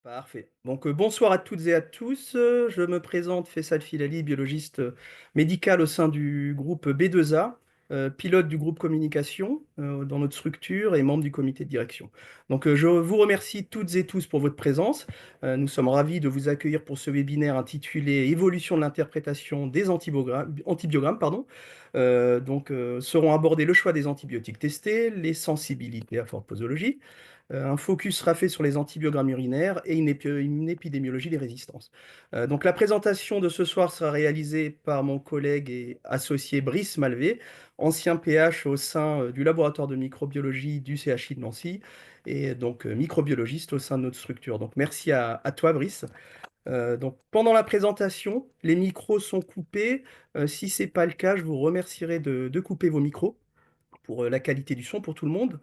Parfait. Donc, bonsoir à toutes et à tous. Je me présente, Faisal Filali, biologiste médical au sein du groupe B2A, pilote du groupe communication dans notre structure et membre du comité de direction. Donc, je vous remercie toutes et tous pour votre présence. Nous sommes ravis de vous accueillir pour ce webinaire intitulé Évolution de l'interprétation des antibiogrammes, pardon. Seront abordés le choix des antibiotiques testés, les sensibilités à forte posologie. Un focus sera fait sur les antibiogrammes urinaires et une épidémiologie des résistances. Donc la présentation de ce soir sera réalisée par mon collègue et associé Brice Malvé, ancien PH au sein du laboratoire de microbiologie du CHI de Nancy et donc microbiologiste au sein de notre structure. Donc merci à toi Brice. Donc pendant la présentation, les micros sont coupés. Si ce n'est pas le cas, je vous remercierai de couper vos micros pour la qualité du son pour tout le monde.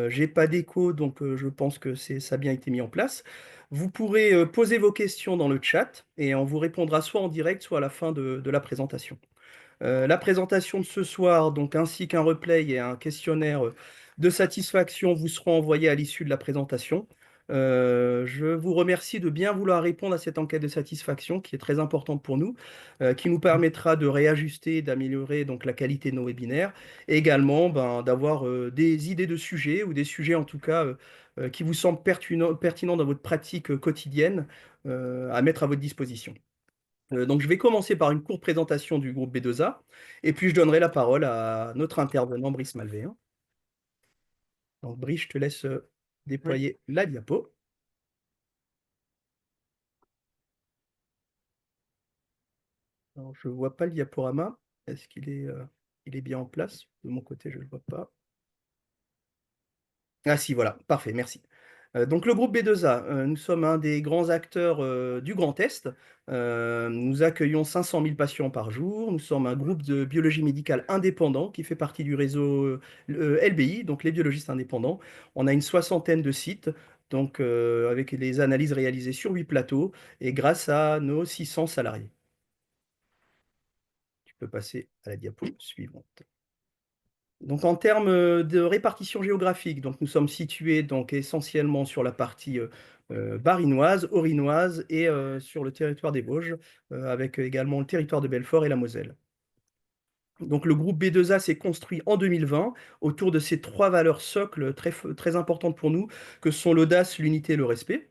J'ai pas d'écho, donc je pense que ça a bien été mis en place. Vous pourrez poser vos questions dans le chat et on vous répondra soit en direct, soit à la fin de la présentation. La présentation de ce soir, donc, ainsi qu'un replay et un questionnaire de satisfaction vous seront envoyés à l'issue de la présentation. Je vous remercie de bien vouloir répondre à cette enquête de satisfaction qui est très importante pour nous, qui nous permettra de réajuster, d'améliorer donc la qualité de nos webinaires et également d'avoir des idées de sujets ou des sujets en tout cas qui vous semblent pertinents dans votre pratique quotidienne à mettre à votre disposition. Donc, je vais commencer par une courte présentation du groupe B2A, et puis je donnerai la parole à notre intervenant Brice Malvé, hein. Donc, Brice, je te laisse Oui. déployer la diapo. Alors, je ne vois pas le diaporama. Est-ce qu'il est bien en place? De mon côté, je ne le vois pas. Ah si, voilà, parfait, merci. Donc le groupe B2A, nous sommes un des grands acteurs du Grand Est. Nous accueillons 500 000 patients par jour. Nous sommes un groupe de biologie médicale indépendant qui fait partie du réseau LBI, donc les biologistes indépendants. On a une soixantaine de sites, donc avec les analyses réalisées sur 8 plateaux et grâce à nos 600 salariés. Tu peux passer à la diapo suivante. Donc en termes de répartition géographique, donc nous sommes situés donc essentiellement sur la partie barinoise, orinoise et sur le territoire des Vosges, avec également le territoire de Belfort et la Moselle. Donc le groupe B2A s'est construit en 2020 autour de ces trois valeurs socles très importantes pour nous, que sont l'audace, l'unité et le respect.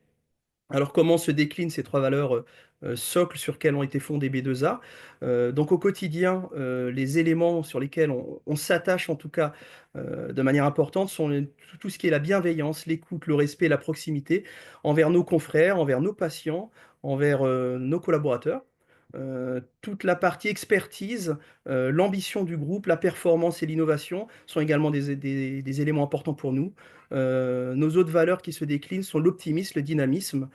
Alors, comment se déclinent ces trois valeurs socles sur lesquelles ont été fondées B2A? Donc, au quotidien, les éléments sur lesquels on s'attache, en tout cas de manière importante, sont tout ce qui est la bienveillance, l'écoute, le respect, la proximité envers nos confrères, envers nos patients, envers nos collaborateurs. Toute la partie expertise, l'ambition du groupe, la performance et l'innovation sont également des éléments importants pour nous. Nos autres valeurs qui se déclinent sont l'optimisme, le dynamisme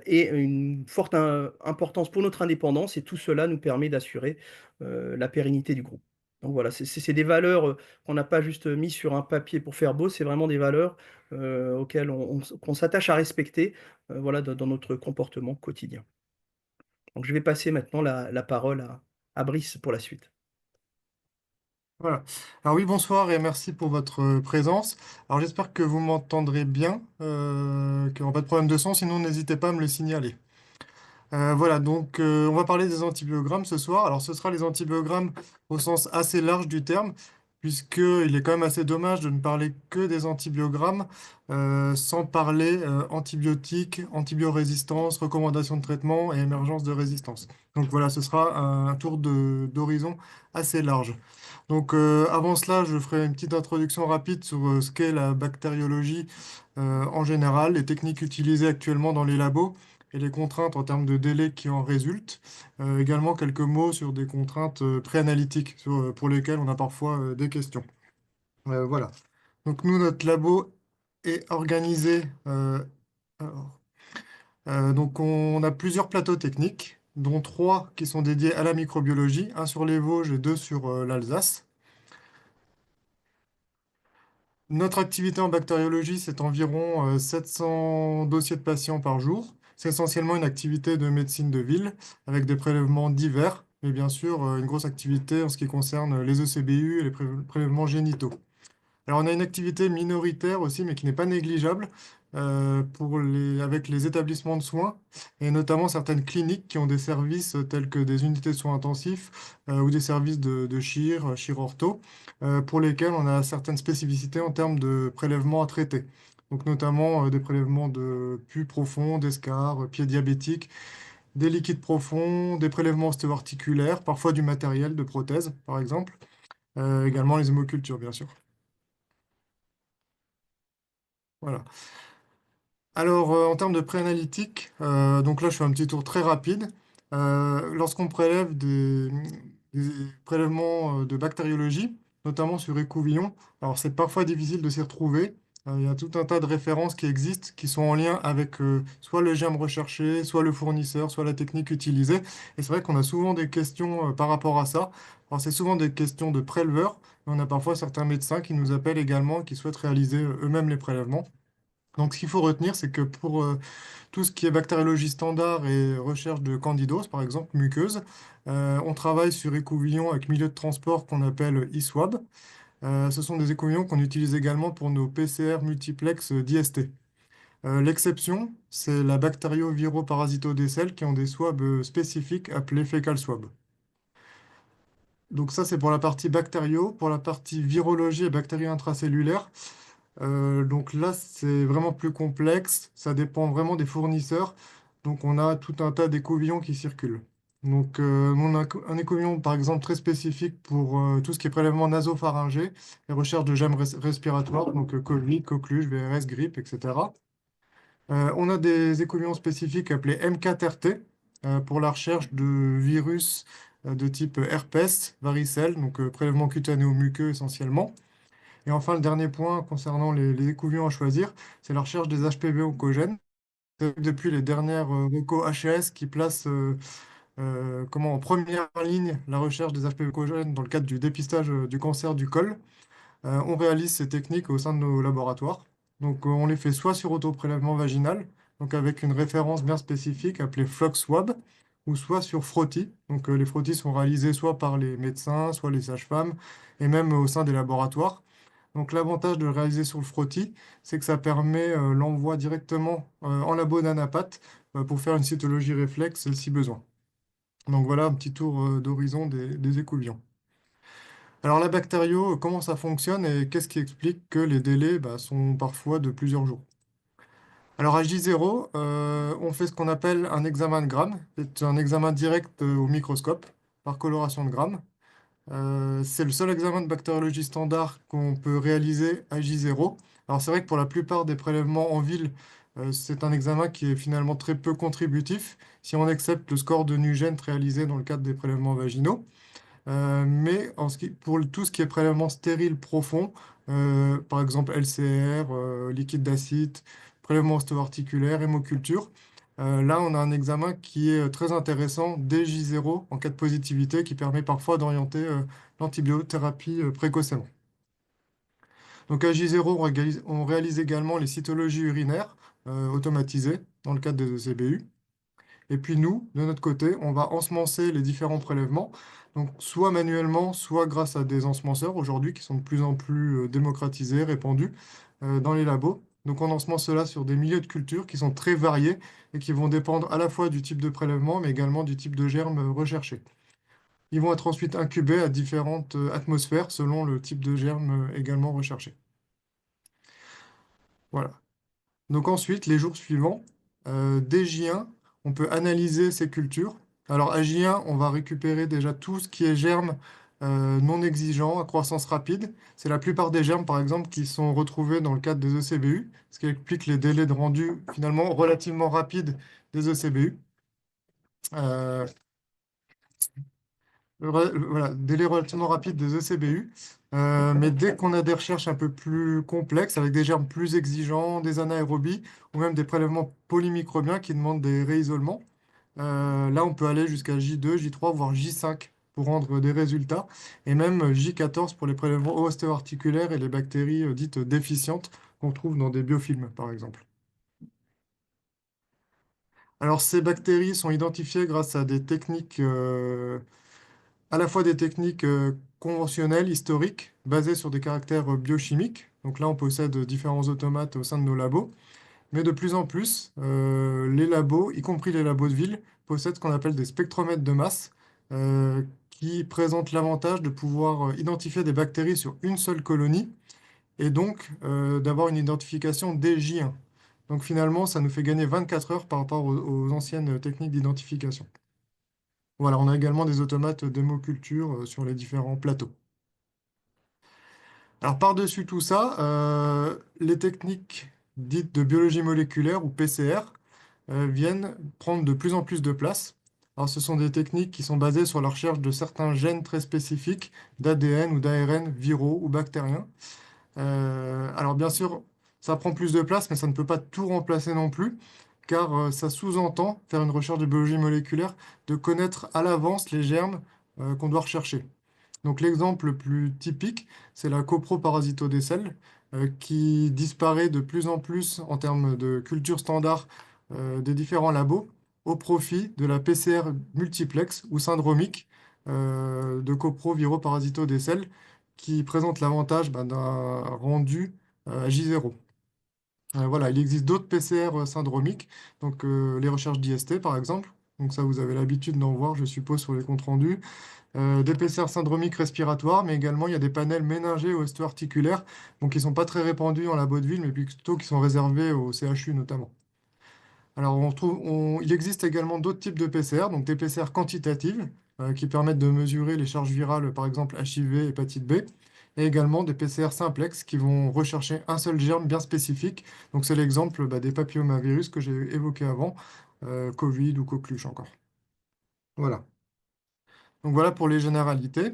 et une forte importance pour notre indépendance. Et tout cela nous permet d'assurer la pérennité du groupe. Donc voilà, c'est des valeurs qu'on n'a pas juste mis sur un papier pour faire beau, c'est vraiment des valeurs auxquelles qu'on s'attache à respecter voilà, dans notre comportement quotidien. Donc je vais passer maintenant la parole à Brice pour la suite. Voilà. Alors oui, bonsoir et merci pour votre présence. Alors j'espère que vous m'entendrez bien, qu'il n'y aura pas de problème de son, sinon n'hésitez pas à me le signaler. Voilà, donc on va parler des antibiogrammes ce soir. Alors ce sera les antibiogrammes au sens assez large du terme, puisqu'il est quand même assez dommage de ne parler que des antibiogrammes sans parler antibiotiques, antibiorésistance, recommandations de traitement et émergence de résistance. Donc voilà, ce sera un tour d'horizon assez large. Donc avant cela, je ferai une petite introduction rapide sur ce qu'est la bactériologie en général, les techniques utilisées actuellement dans les labos et les contraintes en termes de délai qui en résultent. Également quelques mots sur des contraintes préanalytiques pour lesquelles on a parfois des questions. Voilà. Donc nous, notre labo est organisé. Alors, donc on a plusieurs plateaux techniques, dont trois qui sont dédiés à la microbiologie, un sur les Vosges et deux sur l'Alsace. Notre activité en bactériologie, c'est environ 700 dossiers de patients par jour. C'est essentiellement une activité de médecine de ville avec des prélèvements divers, mais bien sûr une grosse activité en ce qui concerne les ECBU et les prélèvements génitaux. Alors on a une activité minoritaire aussi, mais qui n'est pas négligeable, avec les établissements de soins et notamment certaines cliniques qui ont des services tels que des unités de soins intensifs ou des services de chir, chirurto, pour lesquels on a certaines spécificités en termes de prélèvements à traiter. Donc notamment des prélèvements de pus profonds, d'escarres, pieds diabétiques, des liquides profonds, des prélèvements ostéo-articulaires, parfois du matériel de prothèse par exemple, également les hémocultures bien sûr. Voilà. Alors, en termes de préanalytique, donc là, je fais un petit tour très rapide. Lorsqu'on prélève des prélèvements de bactériologie, notamment sur écouvillon, alors c'est parfois difficile de s'y retrouver. Il y a tout un tas de références qui existent, qui sont en lien avec soit le germe recherché, soit le fournisseur, soit la technique utilisée. Et c'est vrai qu'on a souvent des questions par rapport à ça. Alors, c'est souvent des questions de préleveurs, mais on a parfois certains médecins qui nous appellent également, qui souhaitent réaliser eux-mêmes les prélèvements. Donc, ce qu'il faut retenir, c'est que pour tout ce qui est bactériologie standard et recherche de candidose, par exemple muqueuse, on travaille sur écouvillons avec milieu de transport qu'on appelle eSwab. Ce sont des écouvillons qu'on utilise également pour nos PCR multiplex d'IST. L'exception, c'est la bactério-viro-parasitodécèle qui ont des swabs spécifiques appelés fecal swab. Donc ça, c'est pour la partie bactério. Pour la partie virologie et bactéries intracellulaires, donc là, c'est vraiment plus complexe. Ça dépend vraiment des fournisseurs. Donc on a tout un tas d'écouvillons qui circulent. Donc on a un écouvillon, par exemple, très spécifique pour tout ce qui est prélèvement nasopharyngé et recherche de gemmes respiratoires, donc Covid, coqueluche, VRS, grippe, etc. On a des écouvillons spécifiques appelés M4RT pour la recherche de virus de type herpès, varicelle, donc prélèvement cutanéo-muqueux essentiellement. Et enfin, le dernier point concernant les écouvillons à choisir, c'est la recherche des HPV oncogènes. C'est vrai que depuis les dernières recos HES qui placent en première ligne la recherche des HPV oncogènes dans le cadre du dépistage du cancer du col, on réalise ces techniques au sein de nos laboratoires. Donc, on les fait soit sur autoprélèvement vaginal, donc avec une référence bien spécifique appelée FluxWab, ou soit sur frottis. Donc, les frottis sont réalisés soit par les médecins, soit les sages-femmes, et même au sein des laboratoires. Donc, l'avantage de le réaliser sur le frottis, c'est que ça permet l'envoi directement en labo d'anapath pour faire une cytologie réflexe si besoin. Donc, voilà un petit tour d'horizon des écouvillons. Alors la bactério, comment ça fonctionne et qu'est-ce qui explique que les délais sont parfois de plusieurs jours? Alors à J0, on fait ce qu'on appelle un examen de Gram. C'est un examen direct au microscope par coloration de Gram. C'est le seul examen de bactériologie standard qu'on peut réaliser à J0. Alors c'est vrai que pour la plupart des prélèvements en ville, c'est un examen qui est finalement très peu contributif si on accepte le score de Nugent réalisé dans le cadre des prélèvements vaginaux. Mais pour tout ce qui est prélèvement stérile profond, par exemple LCR, liquide d'acide, prélèvement ostéo-articulaire, hémoculture, là on a un examen qui est très intéressant dès J0 en cas de positivité qui permet parfois d'orienter l'antibiothérapie précocement. Donc à J0, on réalise également les cytologies urinaires automatisées dans le cadre des ECBU. Et puis nous, de notre côté, on va ensemencer les différents prélèvements, donc soit manuellement, soit grâce à des ensemenceurs aujourd'hui qui sont de plus en plus démocratisés, répandus dans les labos. Donc on ensemence cela sur des milieux de culture qui sont très variés et qui vont dépendre à la fois du type de prélèvement, mais également du type de germe recherché. Ils vont être ensuite incubés à différentes atmosphères selon le type de germe également recherché. Voilà. Donc ensuite, les jours suivants, dès J1, on peut analyser ces cultures. Alors à J1, on va récupérer déjà tout ce qui est germes non exigeants, à croissance rapide. C'est la plupart des germes, par exemple, qui sont retrouvés dans le cadre des ECBU, ce qui explique les délais de rendu finalement relativement rapides des ECBU. Euh, voilà, délai relativement rapide des ECBU. Mais dès qu'on a des recherches un peu plus complexes, avec des germes plus exigeants, des anaérobies, ou même des prélèvements polymicrobiens qui demandent des réisolements, là on peut aller jusqu'à J2, J3, voire J5 pour rendre des résultats, et même J14 pour les prélèvements ostéo-articulaires et les bactéries dites déficientes qu'on trouve dans des biofilms, par exemple. Alors ces bactéries sont identifiées grâce à des techniques à la fois des techniques conventionnelles, historiques, basées sur des caractères biochimiques. Donc là, on possède différents automates au sein de nos labos. Mais de plus en plus, les labos, y compris les labos de ville, possèdent ce qu'on appelle des spectromètres de masse, qui présentent l'avantage de pouvoir identifier des bactéries sur une seule colonie et donc d'avoir une identification DJ1. Donc finalement, ça nous fait gagner 24 heures par rapport aux anciennes techniques d'identification. Voilà, on a également des automates d'hémoculture sur les différents plateaux. Alors par-dessus tout ça, les techniques dites de biologie moléculaire ou PCR viennent prendre de plus en plus de place. Alors ce sont des techniques qui sont basées sur la recherche de certains gènes très spécifiques d'ADN ou d'ARN viraux ou bactériens. Alors bien sûr, ça prend plus de place, mais ça ne peut pas tout remplacer non plus, car ça sous-entend, faire une recherche de biologie moléculaire, de connaître à l'avance les germes qu'on doit rechercher. Donc l'exemple le plus typique, c'est la coproparasitodécèle, qui disparaît de plus en plus en termes de culture standard des différents labos, au profit de la PCR multiplex ou syndromique de coproviroparasitodécèle, qui présente l'avantage d'un rendu à J0. Voilà, il existe d'autres PCR syndromiques, donc les recherches d'IST par exemple. Donc ça, vous avez l'habitude d'en voir, je suppose, sur les comptes rendus. Des PCR syndromiques respiratoires, mais également il y a des panels méningés ou osteoarticulaires, donc qui ne sont pas très répandus en labo de ville, mais plutôt qui sont réservés au CHU notamment. Alors, il existe également d'autres types de PCR, donc des PCR quantitatives, qui permettent de mesurer les charges virales, par exemple HIV, hépatite B, et également des PCR simplex qui vont rechercher un seul germe bien spécifique. Donc, c'est l'exemple des papillomavirus que j'ai évoqué avant, Covid ou coqueluche encore. Voilà. Donc, voilà pour les généralités.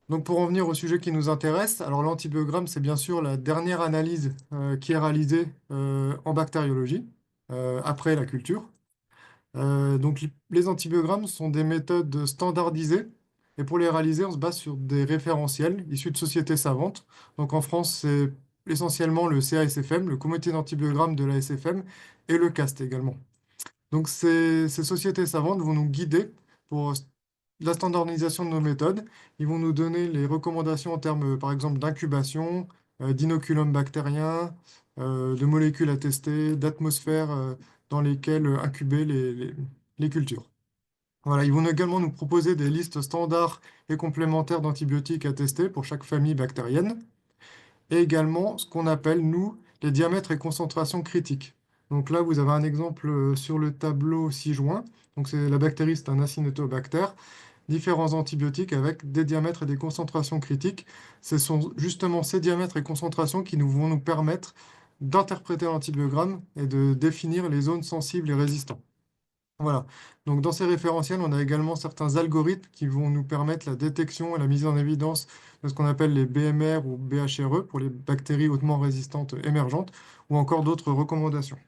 Donc pour en venir au sujet qui nous intéresse, alors l'antibiogramme, c'est bien sûr la dernière analyse qui est réalisée en bactériologie après la culture. Donc les antibiogrammes sont des méthodes standardisées et pour les réaliser, on se base sur des référentiels issus de sociétés savantes. Donc en France, c'est essentiellement le CASFM, le comité d'antibiogramme de la SFM, et le CAST également. Donc ces sociétés savantes vont nous guider pour la standardisation de nos méthodes. Ils vont nous donner les recommandations en termes, par exemple, d'incubation, d'inoculum bactérien, de molécules à tester, d'atmosphères dans lesquelles incuber les cultures. Voilà, ils vont également nous proposer des listes standards et complémentaires d'antibiotiques à tester pour chaque famille bactérienne et également ce qu'on appelle, nous, les diamètres et concentrations critiques. Donc là, vous avez un exemple sur le tableau ci-joint. Donc c'est la bactérie, c'est un Acinetobacter. Différents antibiotiques avec des diamètres et des concentrations critiques. Ce sont justement ces diamètres et concentrations qui vont nous permettre d'interpréter l'antibiogramme et de définir les zones sensibles et résistantes. Voilà. Donc dans ces référentiels, on a également certains algorithmes qui vont nous permettre la détection et la mise en évidence de ce qu'on appelle les BMR ou BHRE pour les bactéries hautement résistantes émergentes ou encore d'autres recommandations.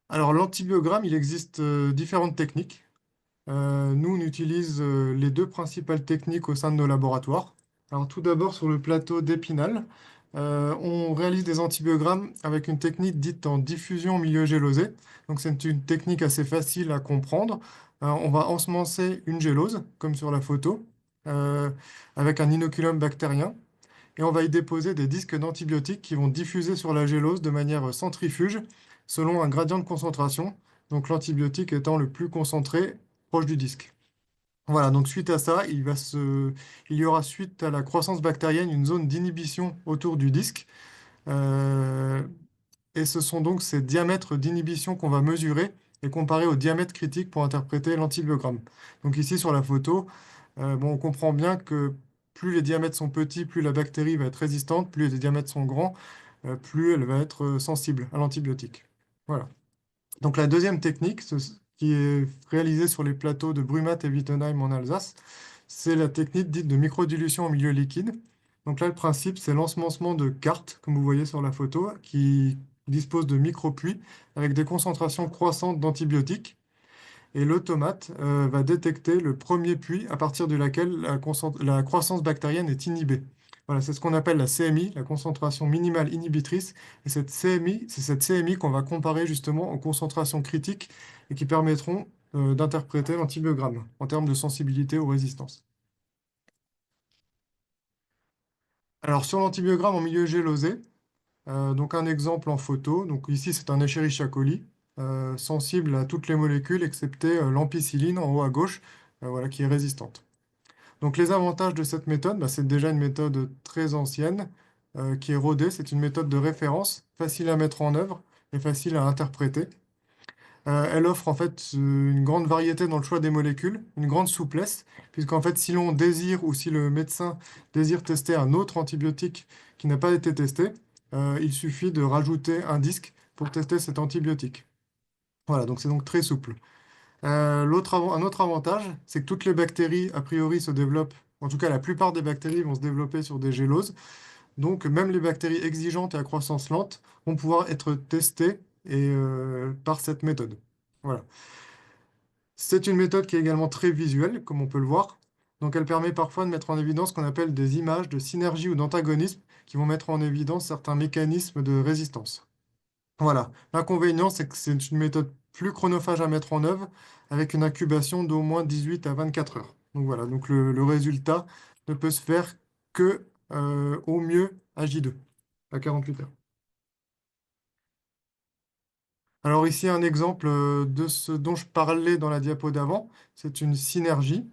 Alors l'antibiogramme, il existe différentes techniques. Nous, on utilise les deux principales techniques au sein de nos laboratoires. Alors tout d'abord, sur le plateau d'Épinal, on réalise des antibiogrammes avec une technique dite en diffusion en milieu gélosé. Donc c'est une technique assez facile à comprendre. On va ensemencer une gélose, comme sur la photo, euh, avec un inoculum bactérien et on va y déposer des disques d'antibiotiques qui vont diffuser sur la gélose de manière centrifuge selon un gradient de concentration, donc l'antibiotique étant le plus concentré proche du disque. Voilà, donc suite à ça, il y aura suite à la croissance bactérienne une zone d'inhibition autour du disque. Euh, et ce sont donc ces diamètres d'inhibition qu'on va mesurer et comparer au diamètre critique pour interpréter l'antibiogramme. Donc ici sur la photo, bon, on comprend bien que plus les diamètres sont petits, plus la bactérie va être résistante, plus les diamètres sont grands, plus elle va être sensible à l'antibiotique. Voilà. Donc la deuxième technique, qui est réalisée sur les plateaux de Brumath et Wittenheim en Alsace, c'est la technique dite de microdilution en milieu liquide. Donc là, le principe, c'est l'ensemencement de cartes, comme vous voyez sur la photo, qui disposent de micro-puits avec des concentrations croissantes d'antibiotiques. Et l'automate va détecter le premier puits à partir de laquelle la croissance bactérienne est inhibée. Voilà, c'est ce qu'on appelle la CMI, la concentration minimale inhibitrice. Et cette CMI, c'est cette CMI qu'on va comparer justement aux concentrations critiques et qui permettront d'interpréter l'antibiogramme en termes de sensibilité aux résistances. Alors sur l'antibiogramme en milieu gélosé, Donc un exemple en photo. Donc ici, c'est un Escherichia coli, sensible à toutes les molécules excepté l'ampicilline en haut à gauche, voilà, qui est résistante. Donc les avantages de cette méthode, bah, c'est déjà une méthode très ancienne, qui est rodée. C'est une méthode de référence, facile à mettre en œuvre et facile à interpréter. Elle offre en fait une grande variété dans le choix des molécules, une grande souplesse, puisqu'en fait si l'on désire ou si le médecin désire tester un autre antibiotique qui n'a pas été testé, il suffit de rajouter un disque pour tester cet antibiotique. Voilà, donc c'est donc très souple. Un autre avantage, c'est que toutes les bactéries, a priori, se développent, en tout cas la plupart des bactéries vont se développer sur des géloses. Donc même les bactéries exigeantes et à croissance lente vont pouvoir être testées par cette méthode. Voilà. C'est une méthode qui est également très visuelle, comme on peut le voir. Donc elle permet parfois de mettre en évidence ce qu'on appelle des images de synergie ou d'antagonisme qui vont mettre en évidence certains mécanismes de résistance. Voilà. L'inconvénient, c'est que c'est une méthode plus chronophage à mettre en œuvre avec une incubation d'au moins 18 à 24 heures. Donc voilà, donc le résultat ne peut se faire que au mieux à J2, à 48 heures. Alors ici, un exemple de ce dont je parlais dans la diapo d'avant, c'est une synergie.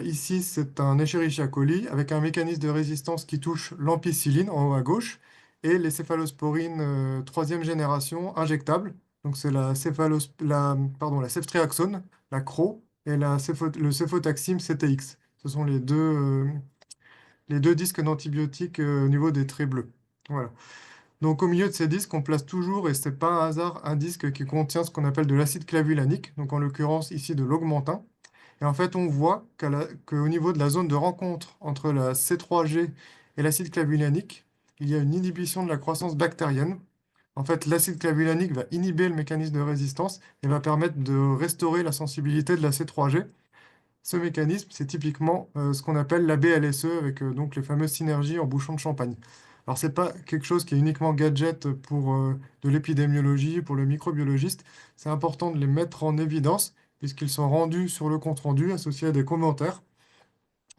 Ici, c'est un Escherichia coli avec un mécanisme de résistance qui touche l'ampicilline en haut à gauche et les céphalosporines troisième génération injectables. Donc c'est la ceftriaxone, la CRO et le céfotaxime CTX. Ce sont les deux disques d'antibiotiques au niveau des traits bleus. Voilà. Donc au milieu de ces disques, on place toujours, et c'est pas un hasard, un disque qui contient ce qu'on appelle de l'acide clavulanique, donc en l'occurrence ici de l'augmentin. Et en fait, on voit qu'au niveau de la zone de rencontre entre la C3G et l'acide clavulanique, il y a une inhibition de la croissance bactérienne. En fait, l'acide clavulanique va inhiber le mécanisme de résistance et va permettre de restaurer la sensibilité de la C3G. Ce mécanisme, c'est typiquement ce qu'on appelle la BLSE avec donc les fameuses synergies en bouchon de champagne. Alors, c'est pas quelque chose qui est uniquement gadget pour de l'épidémiologie, pour le microbiologiste. C'est important de les mettre en évidence puisqu'ils sont rendus sur le compte-rendu associés à des commentaires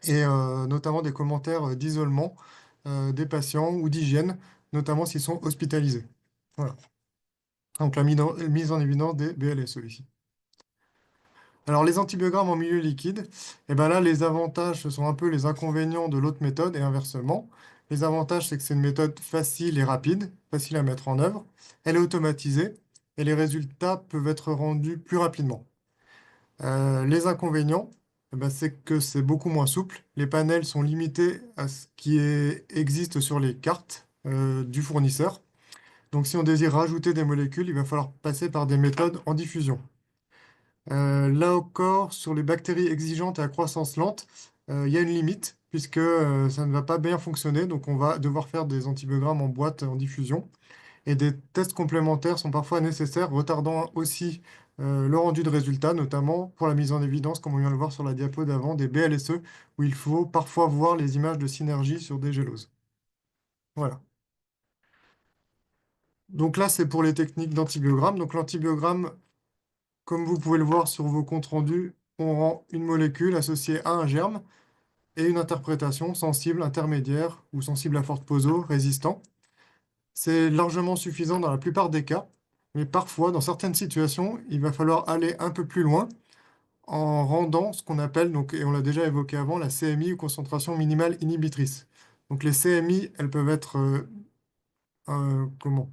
et notamment des commentaires d'isolement des patients ou d'hygiène, notamment s'ils sont hospitalisés. Voilà. Donc, mise en évidence des BLSE ici. Alors, les antibiogrammes en milieu liquide, et ben là, les avantages, ce sont un peu les inconvénients de l'autre méthode et inversement. Les avantages, c'est que c'est une méthode facile et rapide, facile à mettre en œuvre. Elle est automatisée et les résultats peuvent être rendus plus rapidement. Les inconvénients, eh ben, c'est que c'est beaucoup moins souple. Les panels sont limités à ce qui existe sur les cartes du fournisseur. Donc, si on désire rajouter des molécules, il va falloir passer par des méthodes en diffusion. Là encore, sur les bactéries exigeantes et à croissance lente, il y a une limite puisque ça ne va pas bien fonctionner. Donc, on va devoir faire des antibiogrammes en boîte en diffusion. Et des tests complémentaires sont parfois nécessaires, retardant aussi le rendu de résultats, notamment pour la mise en évidence, comme on vient de le voir sur la diapo d'avant, des BLSE, où il faut parfois voir les images de synergie sur des géloses. Voilà. Donc là, c'est pour les techniques d'antibiogramme. Donc l'antibiogramme, comme vous pouvez le voir sur vos comptes rendus, on rend une molécule associée à un germe et une interprétation sensible, intermédiaire ou sensible à forte poso, résistant. C'est largement suffisant dans la plupart des cas, mais parfois, dans certaines situations, il va falloir aller un peu plus loin en rendant ce qu'on appelle, donc, et on l'a déjà évoqué avant, la CMI ou concentration minimale inhibitrice. Donc les CMI, elles peuvent être comment?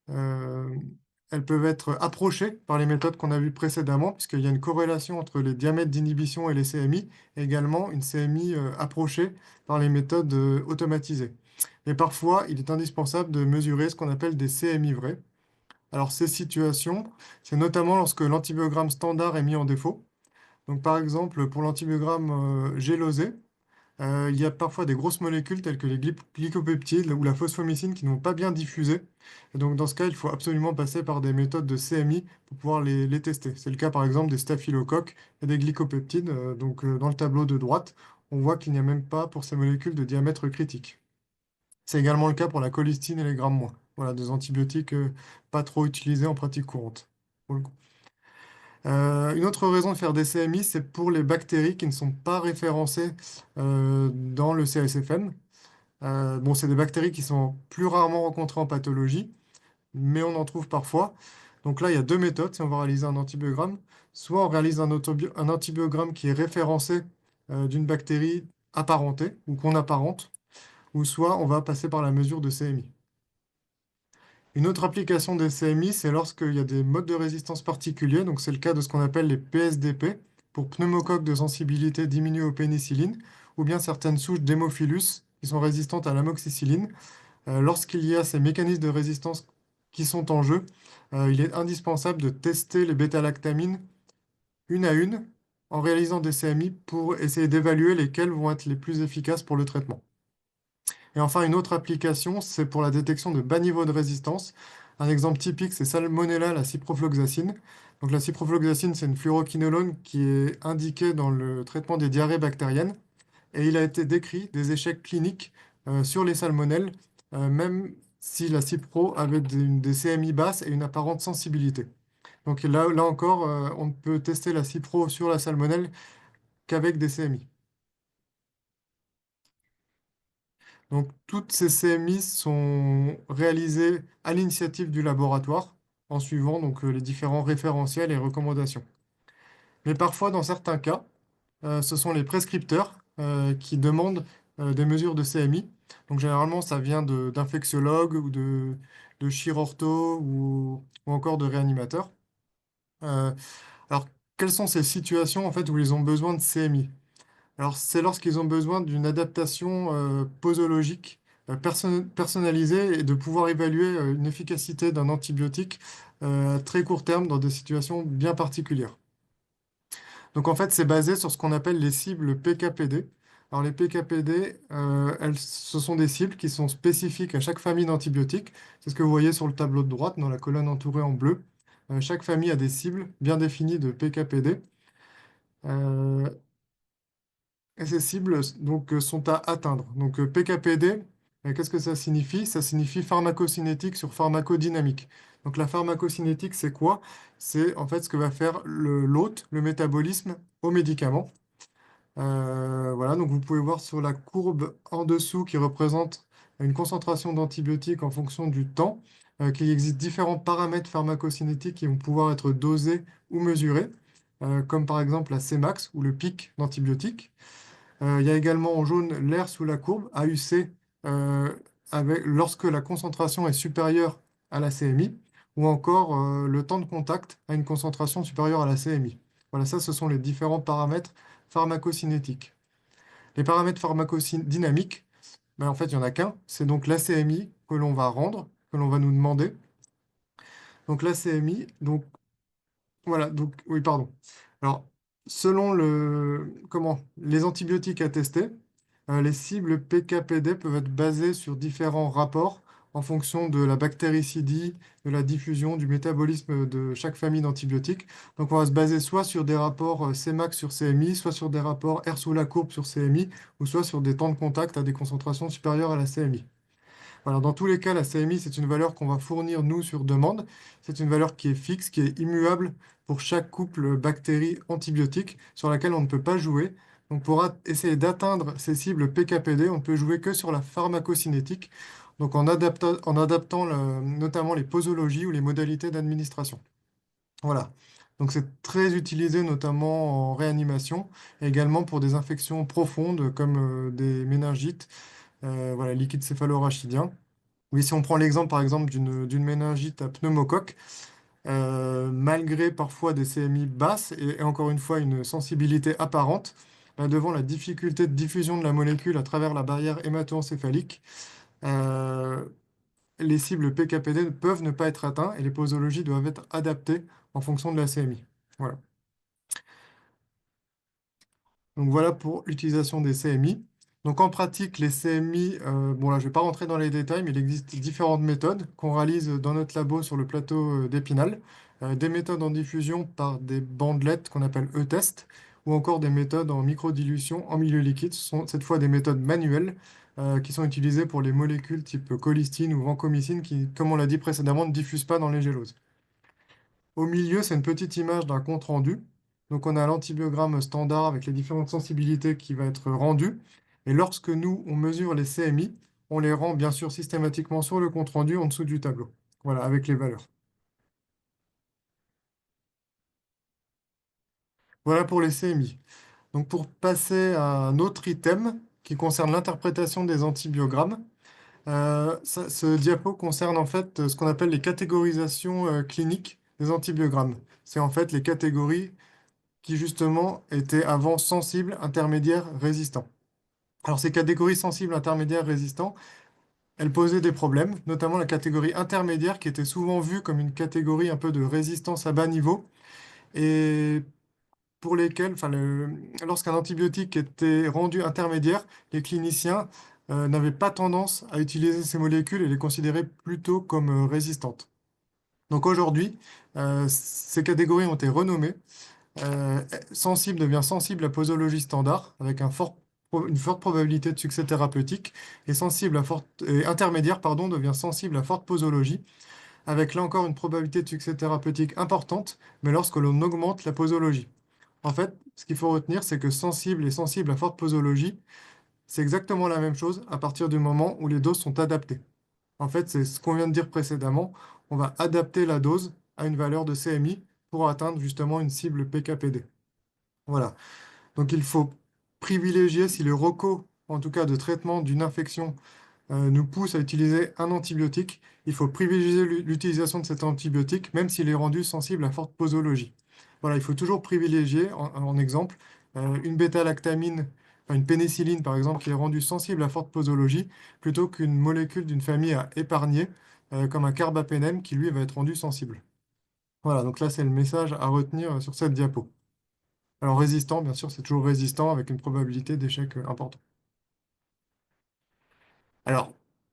Euh, Elles peuvent être approchées par les méthodes qu'on a vues précédemment, puisqu'il y a une corrélation entre les diamètres d'inhibition et les CMI, et également une CMI approchée par les méthodes automatisées. Mais parfois, il est indispensable de mesurer ce qu'on appelle des CMI vrais. Alors, ces situations, c'est notamment lorsque l'antibiogramme standard est mis en défaut. Donc, par exemple, pour l'antibiogramme gélosé, il y a parfois des grosses molécules telles que les glycopeptides ou la phosphomycine qui n'ont pas bien diffusé. Et donc, dans ce cas, il faut absolument passer par des méthodes de CMI pour pouvoir les tester. C'est le cas, par exemple, des staphylocoques et des glycopeptides. Dans le tableau de droite, on voit qu'il n'y a même pas pour ces molécules de diamètre critique. C'est également le cas pour la colistine et les grammes moins. Voilà, des antibiotiques pas trop utilisés en pratique courante, pour le coup. Une autre raison de faire des CMI, c'est pour les bactéries qui ne sont pas référencées dans le CSFM. Bon, c'est des bactéries qui sont plus rarement rencontrées en pathologie, mais on en trouve parfois. Donc là, il y a deux méthodes si on va réaliser un antibiogramme. Soit on réalise un antibiogramme qui est référencé d'une bactérie apparentée ou qu'on apparente, ou soit on va passer par la mesure de CMI. Une autre application des CMI, c'est lorsqu'il y a des modes de résistance particuliers, donc c'est le cas de ce qu'on appelle les PSDP, pour pneumocoque de sensibilité diminuée aux pénicillines, ou bien certaines souches d'Haemophilus qui sont résistantes à l'amoxicilline. Lorsqu'il y a ces mécanismes de résistance qui sont en jeu, il est indispensable de tester les bêta-lactamines une à une en réalisant des CMI pour essayer d'évaluer lesquelles vont être les plus efficaces pour le traitement. Et enfin, une autre application, c'est pour la détection de bas niveaux de résistance. Un exemple typique, c'est Salmonella, la ciprofloxacine. Donc la ciprofloxacine, c'est une fluoroquinolone qui est indiquée dans le traitement des diarrhées bactériennes. Et il a été décrit des échecs cliniques sur les salmonelles, même si la cipro avait des CMI basses et une apparente sensibilité. Donc là encore, on ne peut tester la cipro sur la salmonelle qu'avec des CMI. Donc, toutes ces CMI sont réalisées à l'initiative du laboratoire en suivant donc, les différents référentiels et recommandations. Mais parfois, dans certains cas, ce sont les prescripteurs qui demandent des mesures de CMI. Donc, généralement, ça vient d'infectiologues ou de chirurto ou encore de réanimateurs. Euh, alors, quelles sont ces situations en fait où ils ont besoin de CMI? Alors, c'est lorsqu'ils ont besoin d'une adaptation posologique personnalisée et de pouvoir évaluer une efficacité d'un antibiotique à très court terme dans des situations bien particulières. Donc, en fait, c'est basé sur ce qu'on appelle les cibles PKPD. Alors, les PKPD, ce sont des cibles qui sont spécifiques à chaque famille d'antibiotiques. C'est ce que vous voyez sur le tableau de droite, dans la colonne entourée en bleu. Chaque famille a des cibles bien définies de PKPD. Et ces cibles donc, sont à atteindre. Donc PKPD, qu'est-ce que ça signifie? Ça signifie pharmacocinétique sur pharmacodynamique. Donc la pharmacocinétique, c'est quoi? C'est en fait ce que va faire l'hôte, le métabolisme au médicament. Voilà, donc vous pouvez voir sur la courbe en dessous qui représente une concentration d'antibiotiques en fonction du temps, qu'il existe différents paramètres pharmacocinétiques qui vont pouvoir être dosés ou mesurés, comme par exemple la Cmax ou le pic d'antibiotiques. Il y a également en jaune l'air sous la courbe, AUC, lorsque la concentration est supérieure à la CMI, ou encore le temps de contact à une concentration supérieure à la CMI. Voilà, ça, ce sont les différents paramètres pharmacocinétiques. Les paramètres pharmacodynamiques, ben, en fait, il n'y en a qu'un, c'est donc la CMI que l'on va rendre, que l'on va nous demander. Donc la CMI, donc voilà, donc oui, pardon. Alors, selon les antibiotiques à tester, les cibles PKPD peuvent être basées sur différents rapports en fonction de la bactéricidie, de la diffusion, du métabolisme de chaque famille d'antibiotiques. Donc, on va se baser soit sur des rapports Cmax sur CMI, soit sur des rapports R sous la courbe sur CMI, ou soit sur des temps de contact à des concentrations supérieures à la CMI. Voilà, dans tous les cas, la CMI, c'est une valeur qu'on va fournir nous sur demande. C'est une valeur qui est fixe, qui est immuable pour chaque couple bactérie-antibiotique sur laquelle on ne peut pas jouer. Donc pour essayer d'atteindre ces cibles PKPD, on ne peut jouer que sur la pharmacocinétique, donc en adaptant notamment les posologies ou les modalités d'administration. Voilà. Donc c'est très utilisé notamment en réanimation, et également pour des infections profondes comme des méningites, voilà, liquide céphalorachidien. Oui, si on prend l'exemple par exemple d'une méningite à pneumocoque, malgré parfois des CMI basses et encore une fois une sensibilité apparente, devant la difficulté de diffusion de la molécule à travers la barrière hémato-encéphalique, euh, les cibles PKPD peuvent ne pas être atteintes et les posologies doivent être adaptées en fonction de la CMI. Voilà. Donc voilà pour l'utilisation des CMI. Donc en pratique, les CMI, bon là je ne vais pas rentrer dans les détails, mais il existe différentes méthodes qu'on réalise dans notre labo sur le plateau d'Épinal. Des méthodes en diffusion par des bandelettes qu'on appelle E-test, ou encore des méthodes en microdilution en milieu liquide. Ce sont cette fois des méthodes manuelles qui sont utilisées pour les molécules type colistine ou vancomycine qui, comme on l'a dit précédemment, ne diffusent pas dans les géloses. Au milieu, c'est une petite image d'un compte rendu. Donc, on a l'antibiogramme standard avec les différentes sensibilités qui va être rendu. Et lorsque nous, on mesure les CMI, on les rend bien sûr systématiquement sur le compte-rendu en dessous du tableau. Voilà, avec les valeurs. Voilà pour les CMI. Donc pour passer à un autre item qui concerne l'interprétation des antibiogrammes, ce diapo concerne en fait ce qu'on appelle les catégorisations cliniques des antibiogrammes. C'est en fait les catégories qui justement étaient avant sensibles, intermédiaires, résistants. Alors ces catégories sensibles, intermédiaires, résistants, elles posaient des problèmes, notamment la catégorie intermédiaire qui était souvent vue comme une catégorie un peu de résistance à bas niveau et pour lesquels, lorsqu'un antibiotique était rendu intermédiaire, les cliniciens n'avaient pas tendance à utiliser ces molécules et les considéraient plutôt comme résistantes. Donc aujourd'hui, ces catégories ont été renommées. Euh, Sensible devient sensible à posologie standard, avec une forte probabilité de succès thérapeutique, et intermédiaire, pardon, devient sensible à forte posologie, avec là encore une probabilité de succès thérapeutique importante, mais lorsque l'on augmente la posologie. En fait, ce qu'il faut retenir, c'est que sensible et sensible à forte posologie, c'est exactement la même chose à partir du moment où les doses sont adaptées. En fait, c'est ce qu'on vient de dire précédemment. On va adapter la dose à une valeur de CMI pour atteindre justement une cible PKPD. Voilà. Donc il faut privilégier, si le ROCO, en tout cas de traitement d'une infection, nous pousse à utiliser un antibiotique, il faut privilégier l'utilisation de cet antibiotique, même s'il est rendu sensible à forte posologie. Voilà, il faut toujours privilégier, en exemple, une bêta-lactamine, enfin une pénicilline par exemple, qui est rendue sensible à forte posologie, plutôt qu'une molécule d'une famille à épargner, comme un carbapénem, qui lui va être rendu sensible. Voilà, donc là c'est le message à retenir sur cette diapo. Alors résistant, bien sûr, c'est toujours résistant avec une probabilité d'échec importante. Alors,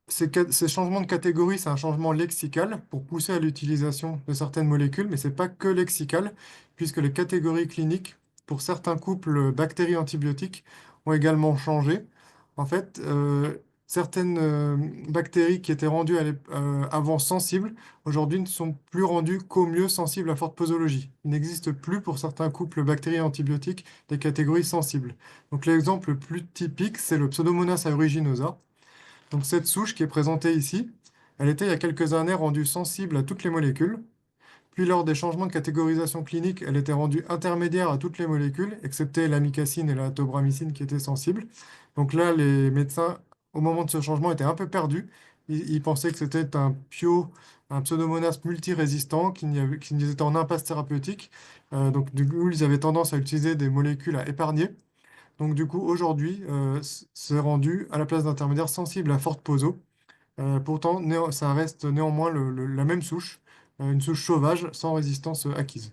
ces changements de catégorie, c'est un changement lexical pour pousser à l'utilisation de certaines molécules, mais ce n'est pas que lexical, puisque les catégories cliniques pour certains couples bactéries-antibiotiques ont également changé. En fait, certaines bactéries qui étaient rendues avant sensibles, aujourd'hui ne sont plus rendues qu'au mieux sensibles à forte posologie. Il n'existe plus pour certains couples bactéries-antibiotiques des catégories sensibles. Donc l'exemple le plus typique, c'est le Pseudomonas aeruginosa. Donc cette souche qui est présentée ici, elle était il y a quelques années rendue sensible à toutes les molécules. Puis lors des changements de catégorisation clinique, elle était rendue intermédiaire à toutes les molécules, excepté l'amicacine et la tobramycine qui étaient sensibles. Donc là, les médecins, au moment de ce changement, étaient un peu perdus. Ils pensaient que c'était un pseudomonas multirésistant, qu'ils étaient en impasse thérapeutique. Donc du coup, ils avaient tendance à utiliser des molécules à épargner. Donc du coup, aujourd'hui, c'est rendu à la place d'intermédiaire sensible à forte poso. Pourtant, ça reste néanmoins la même souche, une souche sauvage sans résistance acquise.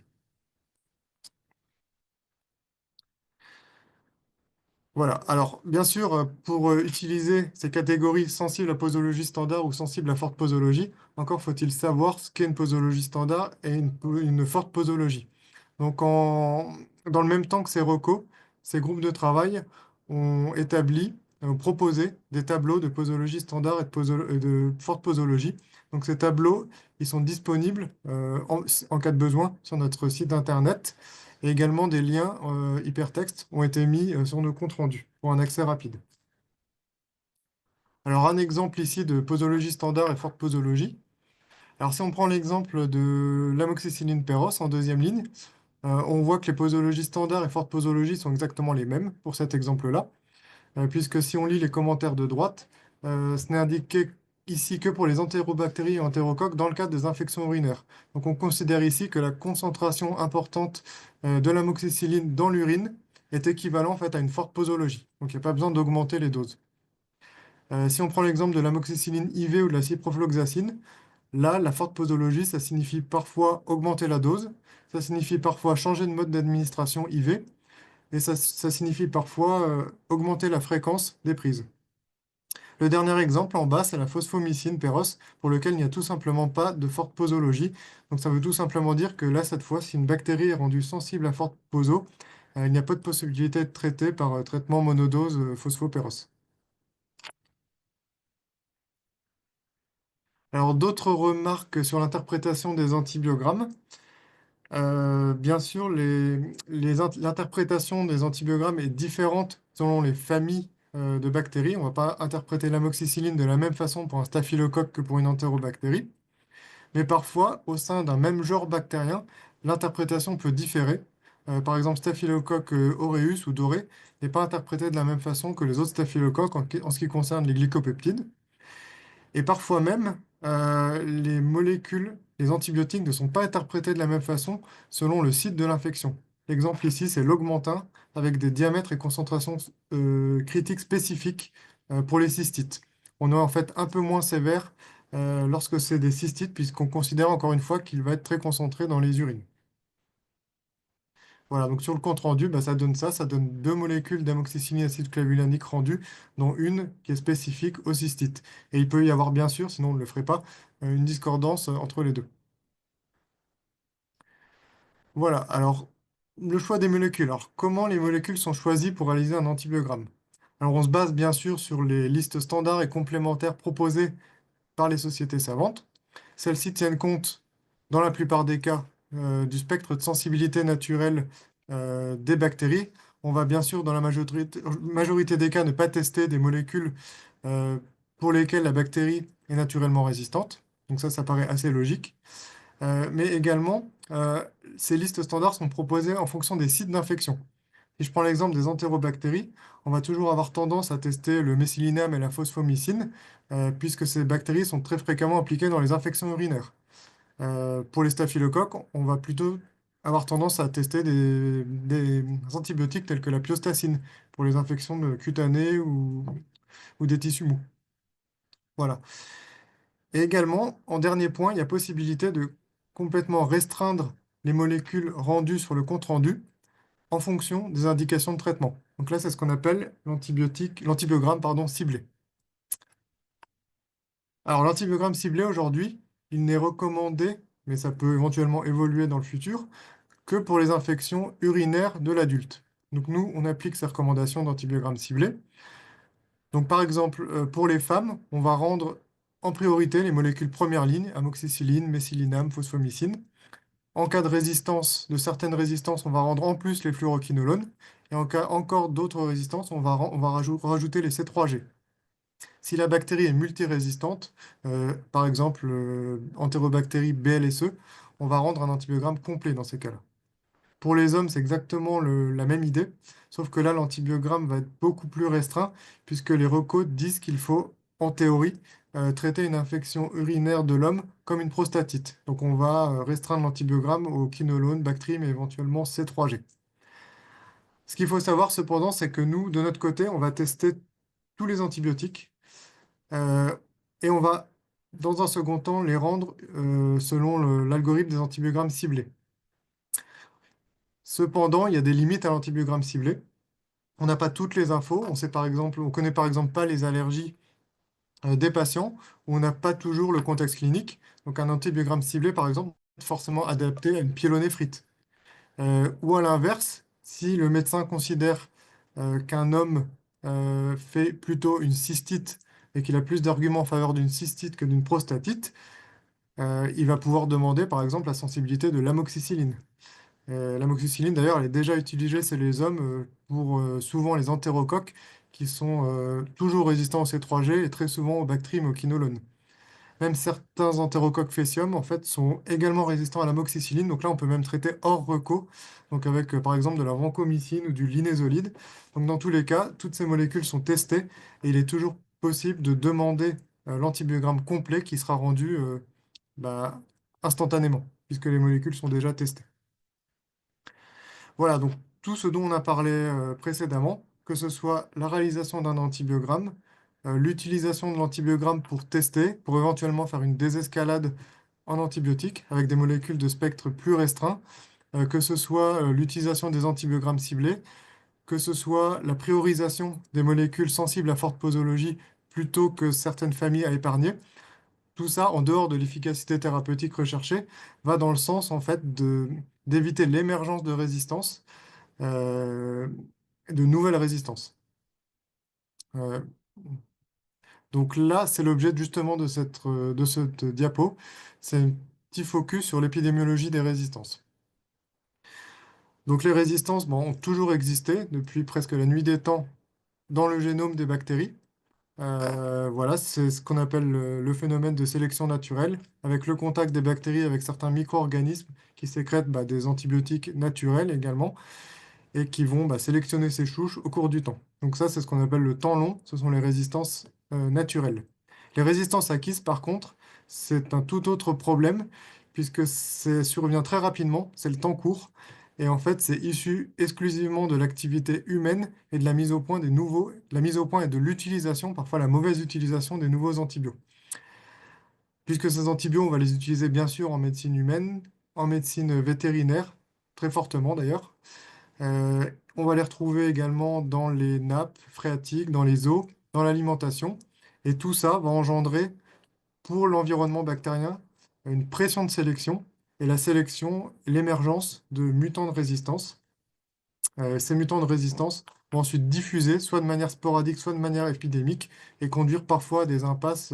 Voilà. Alors, bien sûr, pour utiliser ces catégories sensibles à posologie standard ou sensibles à forte posologie, encore faut-il savoir ce qu'est une posologie standard et une forte posologie. Donc, dans le même temps que ces recos, ces groupes de travail ont proposé des tableaux de posologie standard et de forte posologie. Donc, ces tableaux, ils sont disponibles en cas de besoin sur notre site internet. Et également, des liens hypertextes ont été mis sur nos comptes rendus pour un accès rapide. Alors, un exemple ici de posologie standard et forte posologie. Alors, si on prend l'exemple de l'amoxicilline péros en deuxième ligne, on voit que les posologies standard et forte posologie sont exactement les mêmes pour cet exemple-là, puisque si on lit les commentaires de droite, ce n'est indiqué ici que pour les entérobactéries et entérocoques dans le cadre des infections urinaires. Donc on considère ici que la concentration importante de l'amoxicilline dans l'urine est équivalent en fait à une forte posologie. Donc il n'y a pas besoin d'augmenter les doses. Si on prend l'exemple de l'amoxicilline IV ou de la ciprofloxacine, là, la forte posologie, ça signifie parfois augmenter la dose, ça signifie parfois changer de mode d'administration IV, et ça signifie parfois augmenter la fréquence des prises. Le dernier exemple en bas, c'est la phosphomycine péros, pour lequel il n'y a tout simplement pas de forte posologie. Donc ça veut tout simplement dire que là, cette fois, si une bactérie est rendue sensible à forte poso, il n'y a pas de possibilité de traiter par traitement monodose phosphopéros. Alors d'autres remarques sur l'interprétation des antibiogrammes. Bien sûr, l'interprétation des antibiogrammes est différente selon les familles de bactéries. On ne va pas interpréter l'amoxicilline de la même façon pour un staphylocoque que pour une entérobactérie. Mais parfois, au sein d'un même genre bactérien, l'interprétation peut différer. Par exemple, Staphylocoque aureus ou doré n'est pas interprété de la même façon que les autres staphylocoques en ce qui concerne les glycopeptides. Et parfois même, les molécules, les antibiotiques ne sont pas interprétés de la même façon selon le site de l'infection. L'exemple ici, c'est l'augmentin avec des diamètres et concentrations critiques spécifiques pour les cystites. On est en fait un peu moins sévère lorsque c'est des cystites, puisqu'on considère encore une fois qu'il va être très concentré dans les urines. Voilà, donc sur le compte rendu, bah, ça donne deux molécules d'amoxicilline acide clavulanique rendues, dont une qui est spécifique aux cystites. Et il peut y avoir bien sûr, sinon on ne le ferait pas, une discordance entre les deux. Voilà, alors le choix des molécules. Alors comment les molécules sont choisies pour réaliser un antibiogramme? Alors on se base bien sûr sur les listes standards et complémentaires proposées par les sociétés savantes. Celles-ci tiennent compte, dans la plupart des cas, du spectre de sensibilité naturelle des bactéries. On va bien sûr, dans la majorité des cas, ne pas tester des molécules euh, pour lesquelles la bactérie est naturellement résistante. Donc ça paraît assez logique. Mais également, ces listes standards sont proposées en fonction des sites d'infection. Si je prends l'exemple des entérobactéries, on va toujours avoir tendance à tester le méthylinam et la phosphomycine, puisque ces bactéries sont très fréquemment impliquées dans les infections urinaires. Pour les staphylocoques, on va plutôt avoir tendance à tester des antibiotiques tels que la piostacine pour les infections cutanées ou des tissus mous. Voilà. Et également, en dernier point, il y a possibilité de complètement restreindre les molécules rendues sur le compte-rendu en fonction des indications de traitement. Donc là, c'est ce qu'on appelle l'antibiogramme, pardon, ciblé. Alors, l'antibiogramme ciblé aujourd'hui, il n'est recommandé, mais ça peut éventuellement évoluer dans le futur, que pour les infections urinaires de l'adulte. Donc nous, on applique ces recommandations d'antibiogramme ciblé. Donc par exemple, pour les femmes, on va rendre en priorité les molécules première ligne, amoxicilline, méthylinam, phosphomycine. En cas de résistance, de certaines résistances, on va rendre en plus les fluoroquinolones. Et en cas encore d'autres résistances, on va rajouter les C3G. Si la bactérie est multirésistante, par exemple Enterobactérie BLSE, on va rendre un antibiogramme complet dans ces cas-là. Pour les hommes, c'est exactement la même idée, sauf que là, l'antibiogramme va être beaucoup plus restreint, puisque les recos disent qu'il faut, en théorie, traiter une infection urinaire de l'homme comme une prostatite. Donc on va restreindre l'antibiogramme au quinolone, Bactrim et éventuellement C3G. Ce qu'il faut savoir cependant, c'est que nous, de notre côté, on va tester tous les antibiotiques euh, et on va, dans un second temps, les rendre selon l'algorithme des antibiogrammes ciblés. Cependant, il y a des limites à l'antibiogramme ciblé. On n'a pas toutes les infos. On connaît par exemple pas les allergies des patients, ou on n'a pas toujours le contexte clinique. Donc un antibiogramme ciblé, par exemple, est forcément adapté à une pyélonéphrite. Ou à l'inverse, si le médecin considère qu'un homme fait plutôt une cystite et qu'il a plus d'arguments en faveur d'une cystite que d'une prostatite, il va pouvoir demander, par exemple, la sensibilité de l'amoxicilline. L'amoxicilline, d'ailleurs, elle est déjà utilisée chez les hommes pour souvent les entérocoques qui sont toujours résistants au C3G et très souvent au Bactrim, au quinolone. Même certains entérocoques Faecium, en fait, sont également résistants à l'amoxicilline. Donc là, on peut même traiter hors reco, donc avec par exemple de la vancomycine ou du linezolide. Donc dans tous les cas, toutes ces molécules sont testées et il est toujours possible de demander l'antibiogramme complet qui sera rendu bah, instantanément, puisque les molécules sont déjà testées. Voilà, donc tout ce dont on a parlé précédemment, que ce soit la réalisation d'un antibiogramme, l'utilisation de l'antibiogramme pour tester, pour éventuellement faire une désescalade en antibiotiques avec des molécules de spectre plus restreint, que ce soit l'utilisation des antibiogrammes ciblés, que ce soit la priorisation des molécules sensibles à forte posologie plutôt que certaines familles à épargner. Tout ça, en dehors de l'efficacité thérapeutique recherchée, va dans le sens en fait d'éviter l'émergence de résistance euh, de nouvelles résistances. Euh, donc là, c'est l'objet justement de cette diapo. C'est un petit focus sur l'épidémiologie des résistances. Donc les résistances bon, ont toujours existé depuis presque la nuit des temps dans le génome des bactéries. Voilà, c'est ce qu'on appelle le phénomène de sélection naturelle, avec le contact des bactéries avec certains micro-organismes qui sécrètent des antibiotiques naturels également et qui vont sélectionner ces souches au cours du temps. Donc ça, c'est ce qu'on appelle le temps long, ce sont les résistances naturelles. Les résistances acquises, par contre, c'est un tout autre problème, puisque ça survient très rapidement, c'est le temps court, et en fait, c'est issu exclusivement de l'activité humaine et de la mise au point des nouveaux, de la mise au point et de l'utilisation, parfois la mauvaise utilisation des nouveaux antibiotiques. Puisque ces antibiotiques, on va les utiliser bien sûr en médecine humaine, en médecine vétérinaire, très fortement d'ailleurs, on va les retrouver également dans les nappes phréatiques, dans les eaux, dans l'alimentation. Et tout ça va engendrer pour l'environnement bactérien une pression de sélection et la sélection, l'émergence de mutants de résistance. Ces mutants de résistance vont ensuite diffuser, soit de manière sporadique, soit de manière épidémique, et conduire parfois à des impasses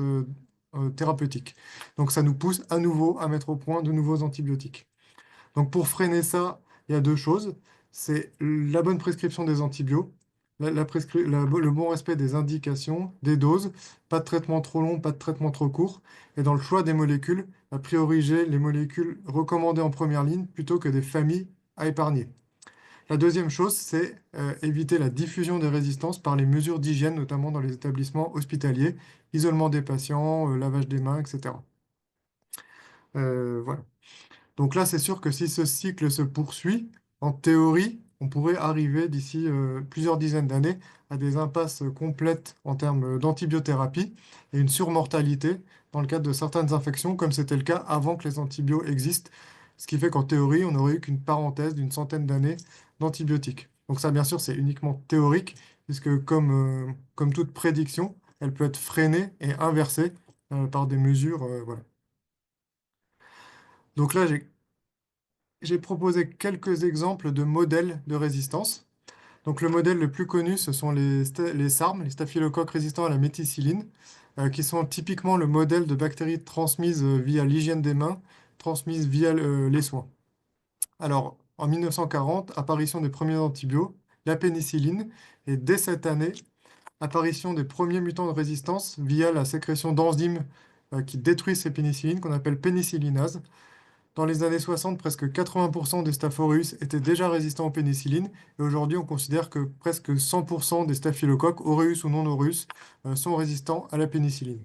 thérapeutiques. Donc ça nous pousse à nouveau à mettre au point de nouveaux antibiotiques. Donc pour freiner ça, il y a deux choses. C'est la bonne prescription des antibiotiques, le bon respect des indications, des doses, pas de traitement trop long, pas de traitement trop court. Et dans le choix des molécules, à prioriser les molécules recommandées en première ligne plutôt que des familles à épargner. La deuxième chose, c'est éviter la diffusion des résistances par les mesures d'hygiène, notamment dans les établissements hospitaliers, isolement des patients, lavage des mains, etc. Voilà. Donc là, c'est sûr que si ce cycle se poursuit, en théorie, on pourrait arriver d'ici plusieurs dizaines d'années à des impasses complètes en termes d'antibiothérapie et une surmortalité dans le cadre de certaines infections, comme c'était le cas avant que les antibiotiques existent. Ce qui fait qu'en théorie, on n'aurait eu qu'une parenthèse d'une centaine d'années d'antibiotiques. Donc ça, bien sûr, c'est uniquement théorique, puisque comme toute prédiction, elle peut être freinée et inversée par des mesures. Voilà. Donc là, j'ai proposé quelques exemples de modèles de résistance. Donc le modèle le plus connu, ce sont les SARM, les staphylocoques résistants à la méticilline, qui sont typiquement le modèle de bactéries transmises via l'hygiène des mains, transmises via les soins. Alors, en 1940, apparition des premiers antibiotiques, la pénicilline, et dès cette année, apparition des premiers mutants de résistance via la sécrétion d'enzymes qui détruisent ces pénicillines, qu'on appelle pénicillinase. Dans les années 60, presque 80% des Staph aureus étaient déjà résistants aux pénicillines, et aujourd'hui, on considère que presque 100% des staphylocoques, aureus ou non aureus, sont résistants à la pénicilline.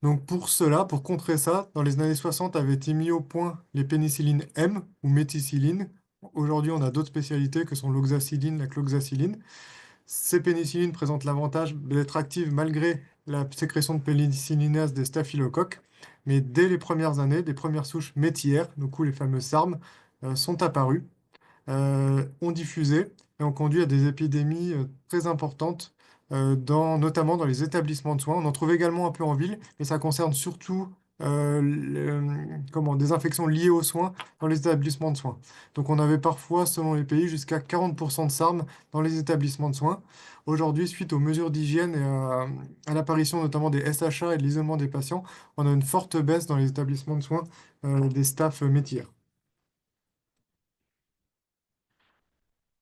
Donc pour cela, pour contrer ça, dans les années 60 avaient été mis au point les pénicillines M ou méticillines. Aujourd'hui, on a d'autres spécialités que sont l'oxacilline, la cloxacilline. Ces pénicillines présentent l'avantage d'être actives malgré la sécrétion de pénicillinase des staphylocoques. Mais dès les premières années, des premières souches métières, donc où les fameux SARM, sont apparues, ont diffusé et ont conduit à des épidémies très importantes, notamment dans les établissements de soins. On en trouve également un peu en ville, mais ça concerne surtout des infections liées aux soins dans les établissements de soins. Donc on avait parfois, selon les pays, jusqu'à 40% de SARM dans les établissements de soins. Aujourd'hui, suite aux mesures d'hygiène et à l'apparition notamment des SHA et de l'isolement des patients, on a une forte baisse dans les établissements de soins des staffs métiers.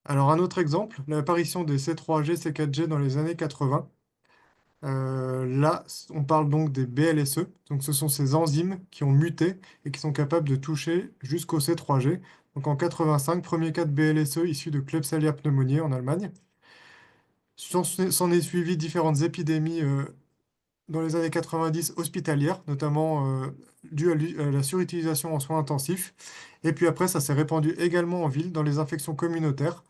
Alors, un autre exemple, l'apparition des C3G, C4G dans les années 80. Là, on parle donc des BLSE. Donc, ce sont ces enzymes qui ont muté et qui sont capables de toucher jusqu'au C3G. Donc, en 85, premier cas de BLSE issu de Klebsiella pneumoniae en Allemagne. S'en est suivi différentes épidémies dans les années 90 hospitalières, notamment dues à la surutilisation en soins intensifs. Et puis après, ça s'est répandu également en ville dans les infections communautaires,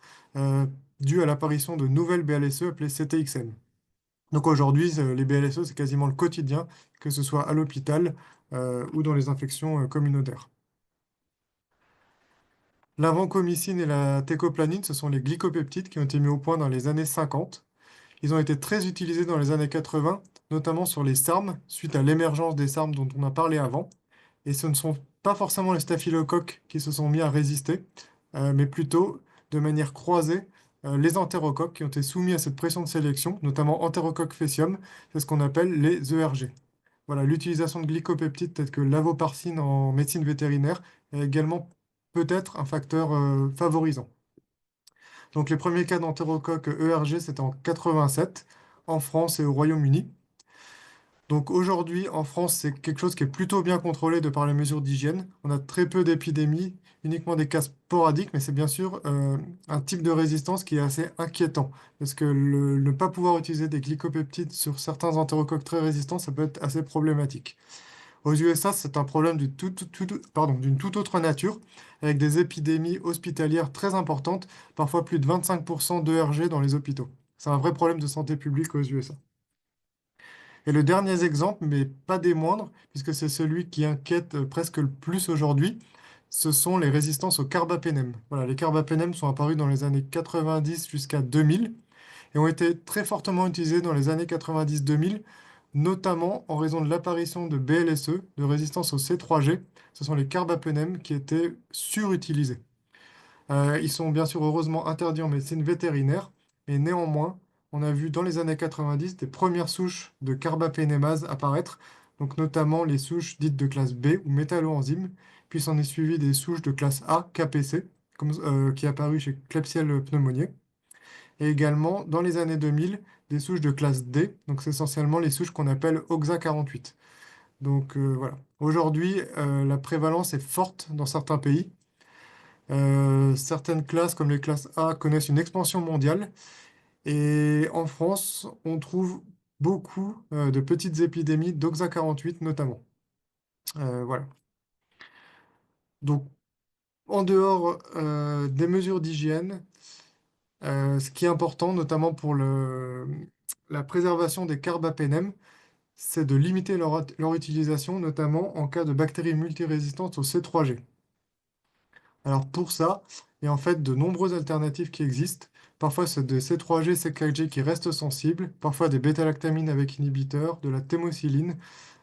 dues à l'apparition de nouvelles BLSE appelées CTXN. Donc aujourd'hui, les BLSE, c'est quasiment le quotidien, que ce soit à l'hôpital ou dans les infections communautaires. La vancomycine et la tecoplanine, ce sont les glycopeptides qui ont été mis au point dans les années 50. Ils ont été très utilisés dans les années 80, notamment sur les SARM, suite à l'émergence des SARM dont on a parlé avant. Et ce ne sont pas forcément les staphylocoques qui se sont mis à résister, mais plutôt de manière croisée les entérocoques qui ont été soumis à cette pression de sélection, notamment Enterocoque faecium, c'est ce qu'on appelle les ERG. Voilà, l'utilisation de glycopeptides tels que l'avoparcine en médecine vétérinaire est également peut-être un facteur favorisant. Donc les premiers cas d'entérocoque ERG, c'était en 87, en France et au Royaume-Uni. Donc aujourd'hui, en France, c'est quelque chose qui est plutôt bien contrôlé de par les mesures d'hygiène. On a très peu d'épidémies, uniquement des cas sporadiques, mais c'est bien sûr un type de résistance qui est assez inquiétant. Parce que ne pas pouvoir utiliser des glycopeptides sur certains entérocoques très résistants, ça peut être assez problématique. Aux USA, c'est un problème d'une toute autre nature, avec des épidémies hospitalières très importantes, parfois plus de 25% d'ERG dans les hôpitaux. C'est un vrai problème de santé publique aux USA. Et le dernier exemple, mais pas des moindres, puisque c'est celui qui inquiète presque le plus aujourd'hui, ce sont les résistances au carbapénème. Voilà, les carbapénèmes sont apparus dans les années 90 jusqu'à 2000 et ont été très fortement utilisés dans les années 90-2000, notamment en raison de l'apparition de BLSE, de résistance au C3G. Ce sont les carbapénèmes qui étaient surutilisés. Ils sont bien sûr heureusement interdits en médecine vétérinaire, mais néanmoins, on a vu dans les années 90 des premières souches de carbapénémase apparaître, donc notamment les souches dites de classe B ou métalloenzymes, puis s'en est suivi des souches de classe A, KPC, qui est apparu chez Klebsiella pneumoniae, et également dans les années 2000 des souches de classe D, donc c'est essentiellement les souches qu'on appelle OXA48. Donc voilà. Aujourd'hui, la prévalence est forte dans certains pays. Certaines classes, comme les classes A, connaissent une expansion mondiale. Et en France, on trouve beaucoup de petites épidémies d'Oxa48 notamment. Voilà. Donc, en dehors des mesures d'hygiène, ce qui est important, notamment pour la préservation des carbapénèmes, c'est de limiter leur utilisation, notamment en cas de bactéries multirésistantes au C3G. Alors pour ça, il y a en fait de nombreuses alternatives qui existent. Parfois, c'est des C3G, C4G qui restent sensibles, parfois des bêta-lactamines avec inhibiteurs, de la thémocyline.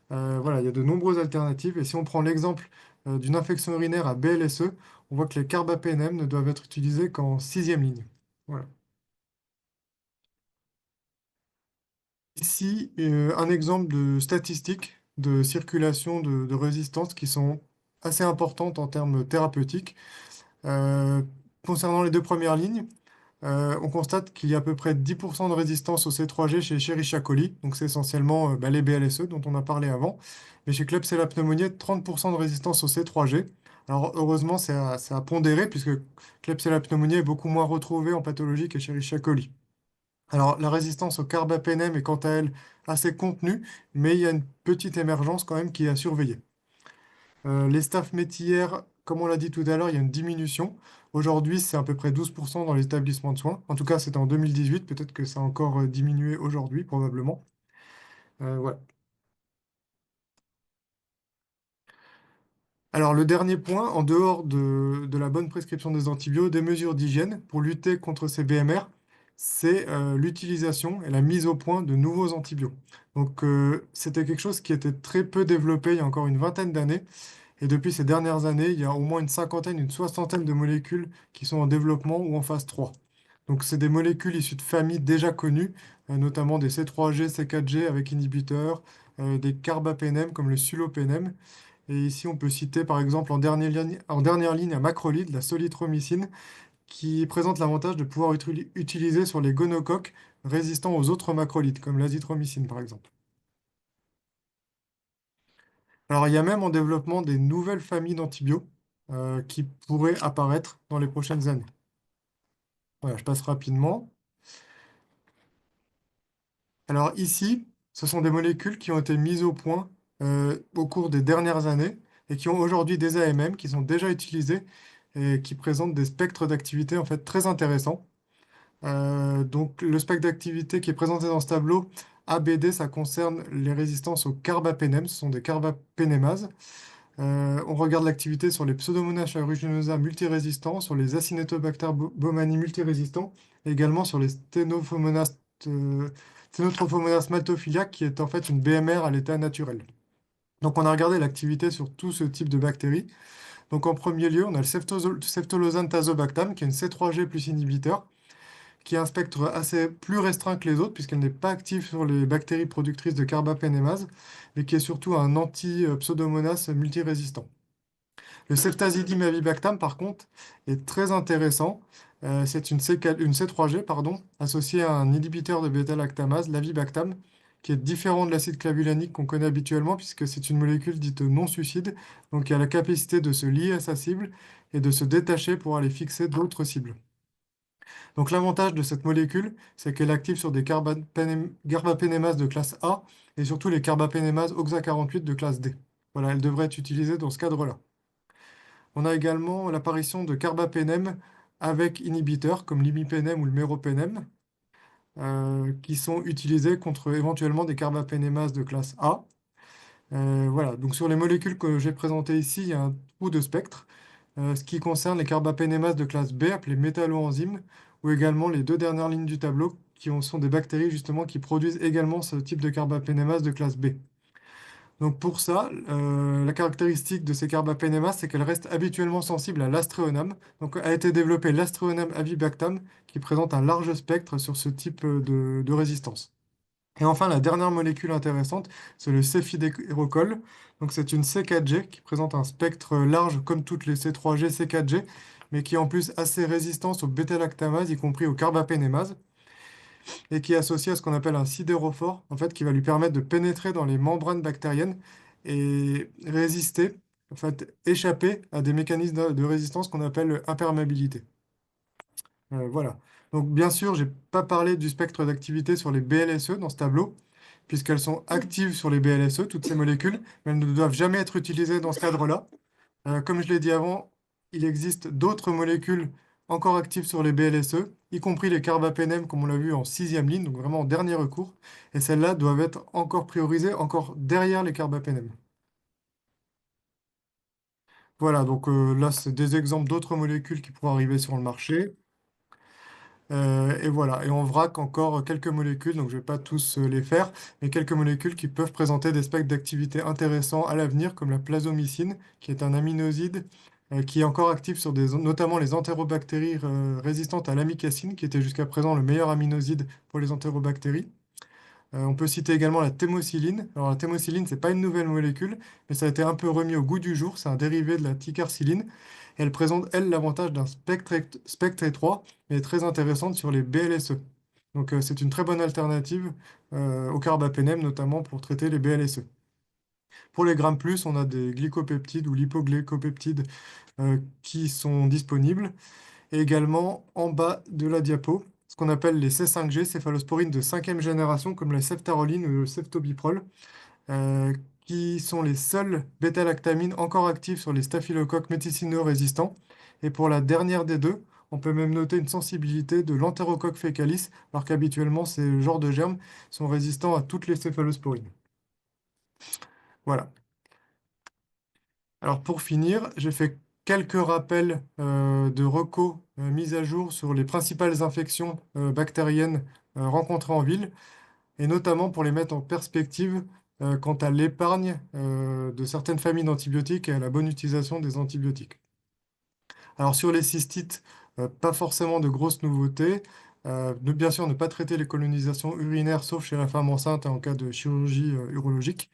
Voilà, il y a de nombreuses alternatives. Et si on prend l'exemple d'une infection urinaire à BLSE, on voit que les carbapénèmes ne doivent être utilisés qu'en sixième ligne. Voilà. Ici, un exemple de statistiques de circulation de résistance qui sont assez importantes en termes thérapeutiques. Euh, Concernant les deux premières lignes, on constate qu'il y a à peu près 10% de résistance au C3G chez Escherichia coli, donc c'est essentiellement les BLSE dont on a parlé avant, mais chez Klebsiella pneumoniae, 30% de résistance au C3G. Alors heureusement, c'est à pondérer puisque Klebsiella pneumoniae est beaucoup moins retrouvée en pathologie qu'Escherichia coli. Alors la résistance au carbapénème est quant à elle assez contenue, mais il y a une petite émergence quand même qui est à surveiller. Les staffs métiers, comme on l'a dit tout à l'heure, il y a une diminution. Aujourd'hui, c'est à peu près 12% dans les établissements de soins. En tout cas, c'était en 2018. Peut-être que ça a encore diminué aujourd'hui, probablement. Voilà. Alors, le dernier point, en dehors de la bonne prescription des antibiotiques, des mesures d'hygiène pour lutter contre ces BMR, c'est l'utilisation et la mise au point de nouveaux antibiotiques. Donc, c'était quelque chose qui était très peu développé il y a encore une vingtaine d'années. Et depuis ces dernières années, il y a au moins une cinquantaine, une soixantaine de molécules qui sont en développement ou en phase 3. Donc, c'est des molécules issues de familles déjà connues, notamment des C3G, C4G avec inhibiteurs, des carbapénèmes comme le sulopénème. Et ici, on peut citer par exemple en dernière ligne un macrolide, la solithromycine, qui présente l'avantage de pouvoir utiliser sur les gonocoques résistants aux autres macrolides, comme l'azithromycine par exemple. Alors, il y a même en développement des nouvelles familles d'antibiotiques qui pourraient apparaître dans les prochaines années. Voilà, je passe rapidement. Alors ici, ce sont des molécules qui ont été mises au point au cours des dernières années et qui ont aujourd'hui des AMM qui sont déjà utilisées et qui présentent des spectres d'activité en fait très intéressants. Donc le spectre d'activité qui est présenté dans ce tableau, ABD, ça concerne les résistances aux carbapénèmes, ce sont des carbapénémases. On regarde l'activité sur les Pseudomonas aeruginosa multirésistants, sur les Acinetobacter baumannii multirésistants, et également sur les Stenotrophomonas maltophilia, qui est en fait une BMR à l'état naturel. Donc on a regardé l'activité sur tout ce type de bactéries. Donc en premier lieu, on a le Ceftolozane tazobactam, qui est une C3G plus inhibiteur, qui a un spectre assez plus restreint que les autres, puisqu'elle n'est pas active sur les bactéries productrices de carbapénémase, mais qui est surtout un anti-Pseudomonas multirésistant. Le ceftazidime avibactam, par contre, est très intéressant. C'est une C3G, pardon, associée à un inhibiteur de bêta-lactamase, l'avibactam, qui est différent de l'acide clavulanique qu'on connaît habituellement, puisque c'est une molécule dite non suicide, donc qui a la capacité de se lier à sa cible et de se détacher pour aller fixer d'autres cibles. Donc l'avantage de cette molécule, c'est qu'elle active sur des garbapénémases de classe A et surtout les carbapénémases OXA48 de classe D. Voilà, elle devrait être utilisée dans ce cadre-là. On a également l'apparition de carbapénèmes avec inhibiteurs comme l'imipénème ou le méropénème, qui sont utilisés contre éventuellement des carbapénémases de classe A. Voilà, donc sur les molécules que j'ai présentées ici, il y a un trou de spectre. Ce qui concerne les carbapénémases de classe B, appelées métalloenzymes, ou également les deux dernières lignes du tableau, sont des bactéries justement qui produisent également ce type de carbapénémase de classe B. Donc pour ça, la caractéristique de ces carbapénémases, c'est qu'elles restent habituellement sensibles à l'astréonam. Donc a été développé l'astréonam avibactam, qui présente un large spectre sur ce type de résistance. Et enfin, la dernière molécule intéressante, c'est le cefidérocol. Donc, c'est une C4G qui présente un spectre large comme toutes les C3G, C4G, mais qui est en plus assez résistante au bêta-lactamase, y compris au carbapénémase, et qui est associé à ce qu'on appelle un sidérophore, en fait, qui va lui permettre de pénétrer dans les membranes bactériennes et résister, en fait, échapper à des mécanismes de résistance qu'on appelle imperméabilité. Voilà. Donc, bien sûr, j'ai pas parlé du spectre d'activité sur les BLSE dans ce tableau, puisqu'elles sont actives sur les BLSE, toutes ces molécules, mais elles ne doivent jamais être utilisées dans ce cadre-là. Comme je l'ai dit avant, il existe d'autres molécules encore actives sur les BLSE, y compris les carbapénèmes, comme on l'a vu en sixième ligne, donc vraiment en dernier recours, et celles-là doivent être encore priorisées, encore derrière les carbapénèmes. Voilà, donc là, c'est des exemples d'autres molécules qui pourraient arriver sur le marché. Et voilà, et on vrac encore quelques molécules, donc je ne vais pas tous les faire, mais quelques molécules qui peuvent présenter des spectres d'activité intéressants à l'avenir, comme la plasomycine, qui est un aminoside qui est encore actif sur notamment les entérobactéries résistantes à l'amicacine, qui était jusqu'à présent le meilleur aminoside pour les entérobactéries. On peut citer également la thémocyline. Alors la thémocyline, c'est pas une nouvelle molécule, mais ça a été un peu remis au goût du jour. C'est un dérivé de la ticarcyline. Elle présente, elle, l'avantage d'un spectre étroit, mais est très intéressante sur les BLSE. Donc c'est une très bonne alternative au carbapénème, notamment pour traiter les BLSE. Pour les grammes plus, on a des glycopeptides ou lipoglycopeptides qui sont disponibles. Et également, en bas de la diapo, ce qu'on appelle les C5G, céphalosporines de cinquième génération, comme la ceftaroline ou le ceftobiprole, euh, qui sont les seules bêta-lactamines encore actives sur les staphylocoques médicinaux-résistants. Et pour la dernière des deux, on peut même noter une sensibilité de l'entérocoque fécalis, alors qu'habituellement, ces genres de germes sont résistants à toutes les céphalosporines. Voilà. Alors pour finir, j'ai fait quelques rappels de recos mis à jour sur les principales infections bactériennes rencontrées en ville, et notamment pour les mettre en perspective quant à l'épargne de certaines familles d'antibiotiques et à la bonne utilisation des antibiotiques. Alors sur les cystites, pas forcément de grosses nouveautés. Bien sûr, ne pas traiter les colonisations urinaires sauf chez la femme enceinte et en cas de chirurgie urologique.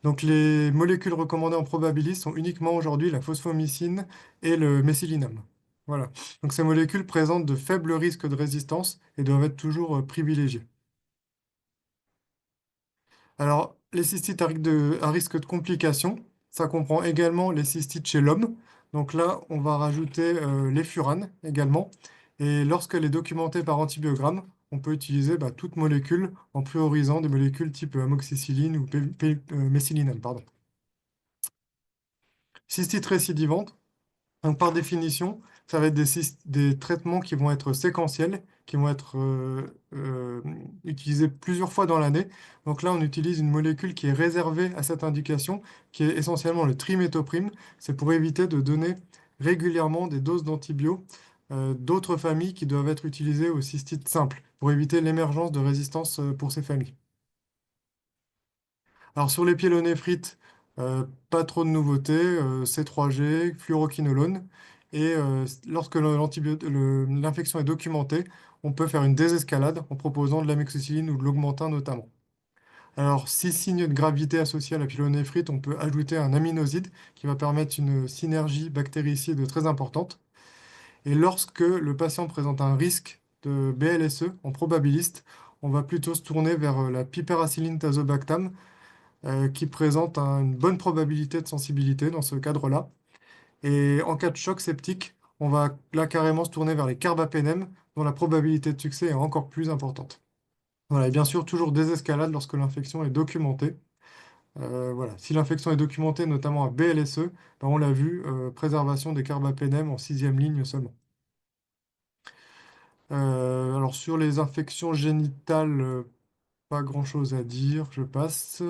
Donc les molécules recommandées en probabiliste sont uniquement aujourd'hui la phosphomycine et le méthylinam. Voilà. Donc ces molécules présentent de faibles risques de résistance et doivent être toujours privilégiées. Alors les cystites à risque de complications, ça comprend également les cystites chez l'homme. Donc là, on va rajouter les furanes également. Et lorsqu'elle est documentée par antibiogramme, on peut utiliser toute molécule en priorisant des molécules type amoxicilline ou méthylinam, pardon. Cystite récidivante. Donc, par définition, ça va être des traitements qui vont être séquentiels, qui vont être utilisés plusieurs fois dans l'année. Donc là, on utilise une molécule qui est réservée à cette indication, qui est essentiellement le trimétoprime. C'est pour éviter de donner régulièrement des doses d'antibio d'autres familles qui doivent être utilisées au cystite simple, pour éviter l'émergence de résistance pour ces familles. Alors sur les pyélonéphrite, pas trop de nouveautés, C3G, fluoroquinolone. Et lorsque l'infection est documentée, on peut faire une désescalade en proposant de l'amoxicilline ou de l'augmentin notamment. Alors, 6 signes de gravité associés à la pyélonéphrite, on peut ajouter un aminoside qui va permettre une synergie bactéricide très importante. Et lorsque le patient présente un risque de BLSE en probabiliste, on va plutôt se tourner vers la piperacilline tazobactam, qui présente une bonne probabilité de sensibilité dans ce cadre-là. Et en cas de choc septique, on va là carrément se tourner vers les carbapénem, dont la probabilité de succès est encore plus importante. Voilà, et bien sûr, toujours désescalade lorsque l'infection est documentée. Voilà. Si l'infection est documentée, notamment à BLSE, ben, on l'a vu, préservation des carbapénem en 6e ligne seulement. Alors sur les infections génitales, pas grand-chose à dire, je passe.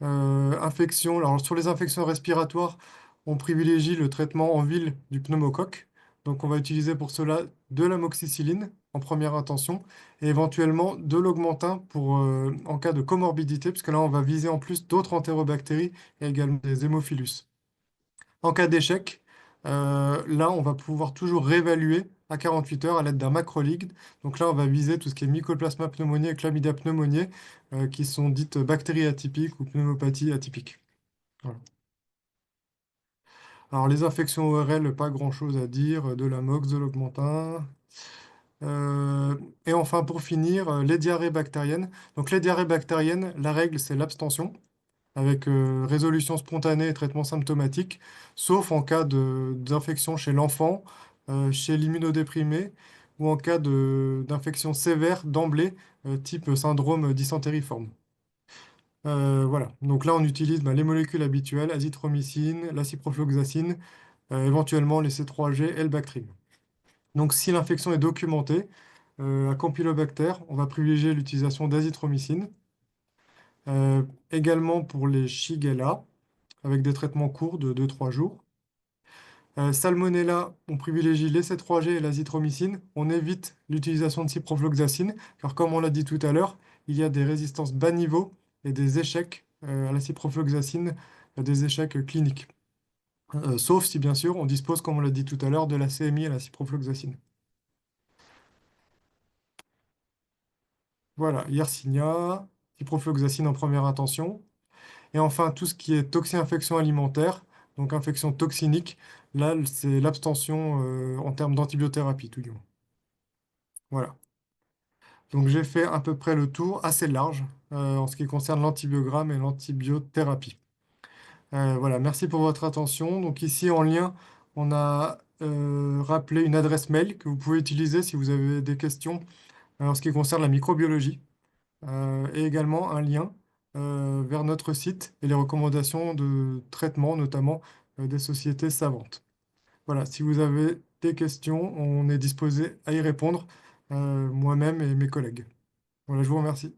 Infection, alors sur les infections respiratoires, on privilégie le traitement en ville du pneumocoque. Donc on va utiliser pour cela de l'amoxicilline en première intention et éventuellement de l'augmentin en cas de comorbidité, puisque là on va viser en plus d'autres entérobactéries et également des hémophilus. En cas d'échec, là, on va pouvoir toujours réévaluer à 48 heures à l'aide d'un macrolide. Donc là, on va viser tout ce qui est Mycoplasma pneumoniae et Chlamydia pneumoniae, qui sont dites bactéries atypiques ou pneumopathie atypique. Voilà. Alors, les infections ORL, pas grand-chose à dire, de l'amox, de l'augmentin. Euh, et enfin, pour finir, les diarrhées bactériennes. Donc, les diarrhées bactériennes, la règle, c'est l'abstention, avec résolution spontanée et traitement symptomatique, sauf en cas d'infection chez l'enfant, chez l'immunodéprimé, ou en cas d'infection sévère d'emblée, type syndrome dysentériforme. Voilà, donc là on utilise les molécules habituelles, azithromycine, la ciprofloxacine, éventuellement les C3G et le Bactrim. Donc si l'infection est documentée, à Campylobacter, on va privilégier l'utilisation d'azithromycine. Également pour les Shigella, avec des traitements courts de 2-3 jours. Salmonella, on privilégie les C3G et l'azithromycine. On évite l'utilisation de ciprofloxacine, car comme on l'a dit tout à l'heure, il y a des résistances bas niveau et des échecs à la ciprofloxacine, des échecs cliniques. Sauf si, bien sûr, on dispose, comme on l'a dit tout à l'heure, de la CMI à la ciprofloxacine. Voilà, Yersinia, ciprofloxacine en première intention. Et enfin, tout ce qui est toxi-infection alimentaire, donc infection toxinique, là, c'est l'abstention en termes d'antibiothérapie, tout du moins. Voilà. Donc j'ai fait à peu près le tour, assez large, en ce qui concerne l'antibiogramme et l'antibiothérapie. Voilà, merci pour votre attention. Donc ici, en lien, on a rappelé une adresse mail que vous pouvez utiliser si vous avez des questions en ce qui concerne la microbiologie. Et également un lien vers notre site et les recommandations de traitement, notamment des sociétés savantes. Voilà, si vous avez des questions, on est disposé à y répondre, moi-même et mes collègues. Voilà, je vous remercie.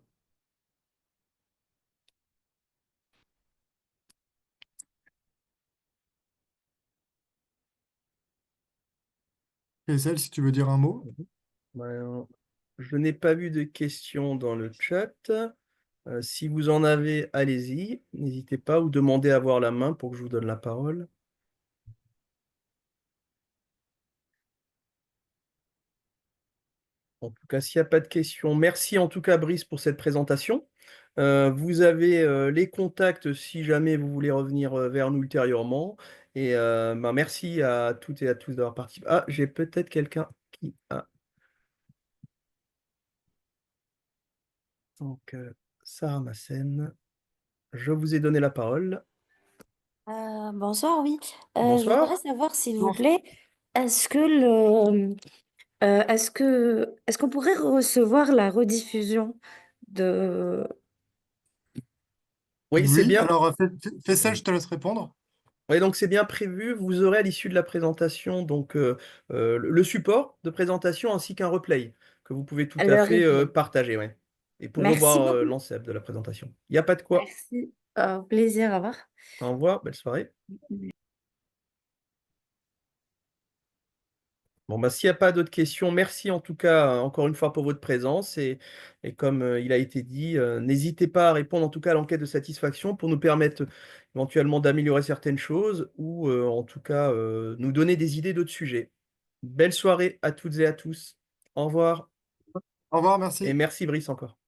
Faisal, si tu veux dire un mot. Mhm. Ben, je n'ai pas vu de questions dans le chat. Si vous en avez, allez-y. N'hésitez pas ou demandez à avoir la main pour que je vous donne la parole. En tout cas, s'il n'y a pas de questions, merci en tout cas, Brice, pour cette présentation. Vous avez les contacts si jamais vous voulez revenir vers nous ultérieurement. Et ben, merci à toutes et à tous d'avoir participé. Ah, j'ai peut-être quelqu'un qui a. Donc, Sarah Massen, je vous ai donné la parole. Bonsoir, oui. Je voudrais Bonsoir. savoir, s'il vous plaît, est-ce que le, est-ce qu'on pourrait recevoir la rediffusion de... Oui, c'est Oui, bien. alors Faisal, je te laisse répondre. Oui, donc c'est bien prévu. Vous aurez à l'issue de la présentation donc le support de présentation ainsi qu'un replay que vous pouvez tout à le fait replay? partager, ouais, et pour Merci revoir beaucoup. l'ensemble de la présentation. Il n'y a pas de quoi. Merci. Au plaisir, au revoir. Au revoir, belle soirée. Bon, bah, s'il n'y a pas d'autres questions, merci en tout cas encore une fois pour votre présence et comme il a été dit, n'hésitez pas à répondre en tout cas à l'enquête de satisfaction pour nous permettre éventuellement d'améliorer certaines choses ou en tout cas nous donner des idées d'autres sujets. Belle soirée à toutes et à tous. Au revoir Au revoir, et merci. merci Brice encore.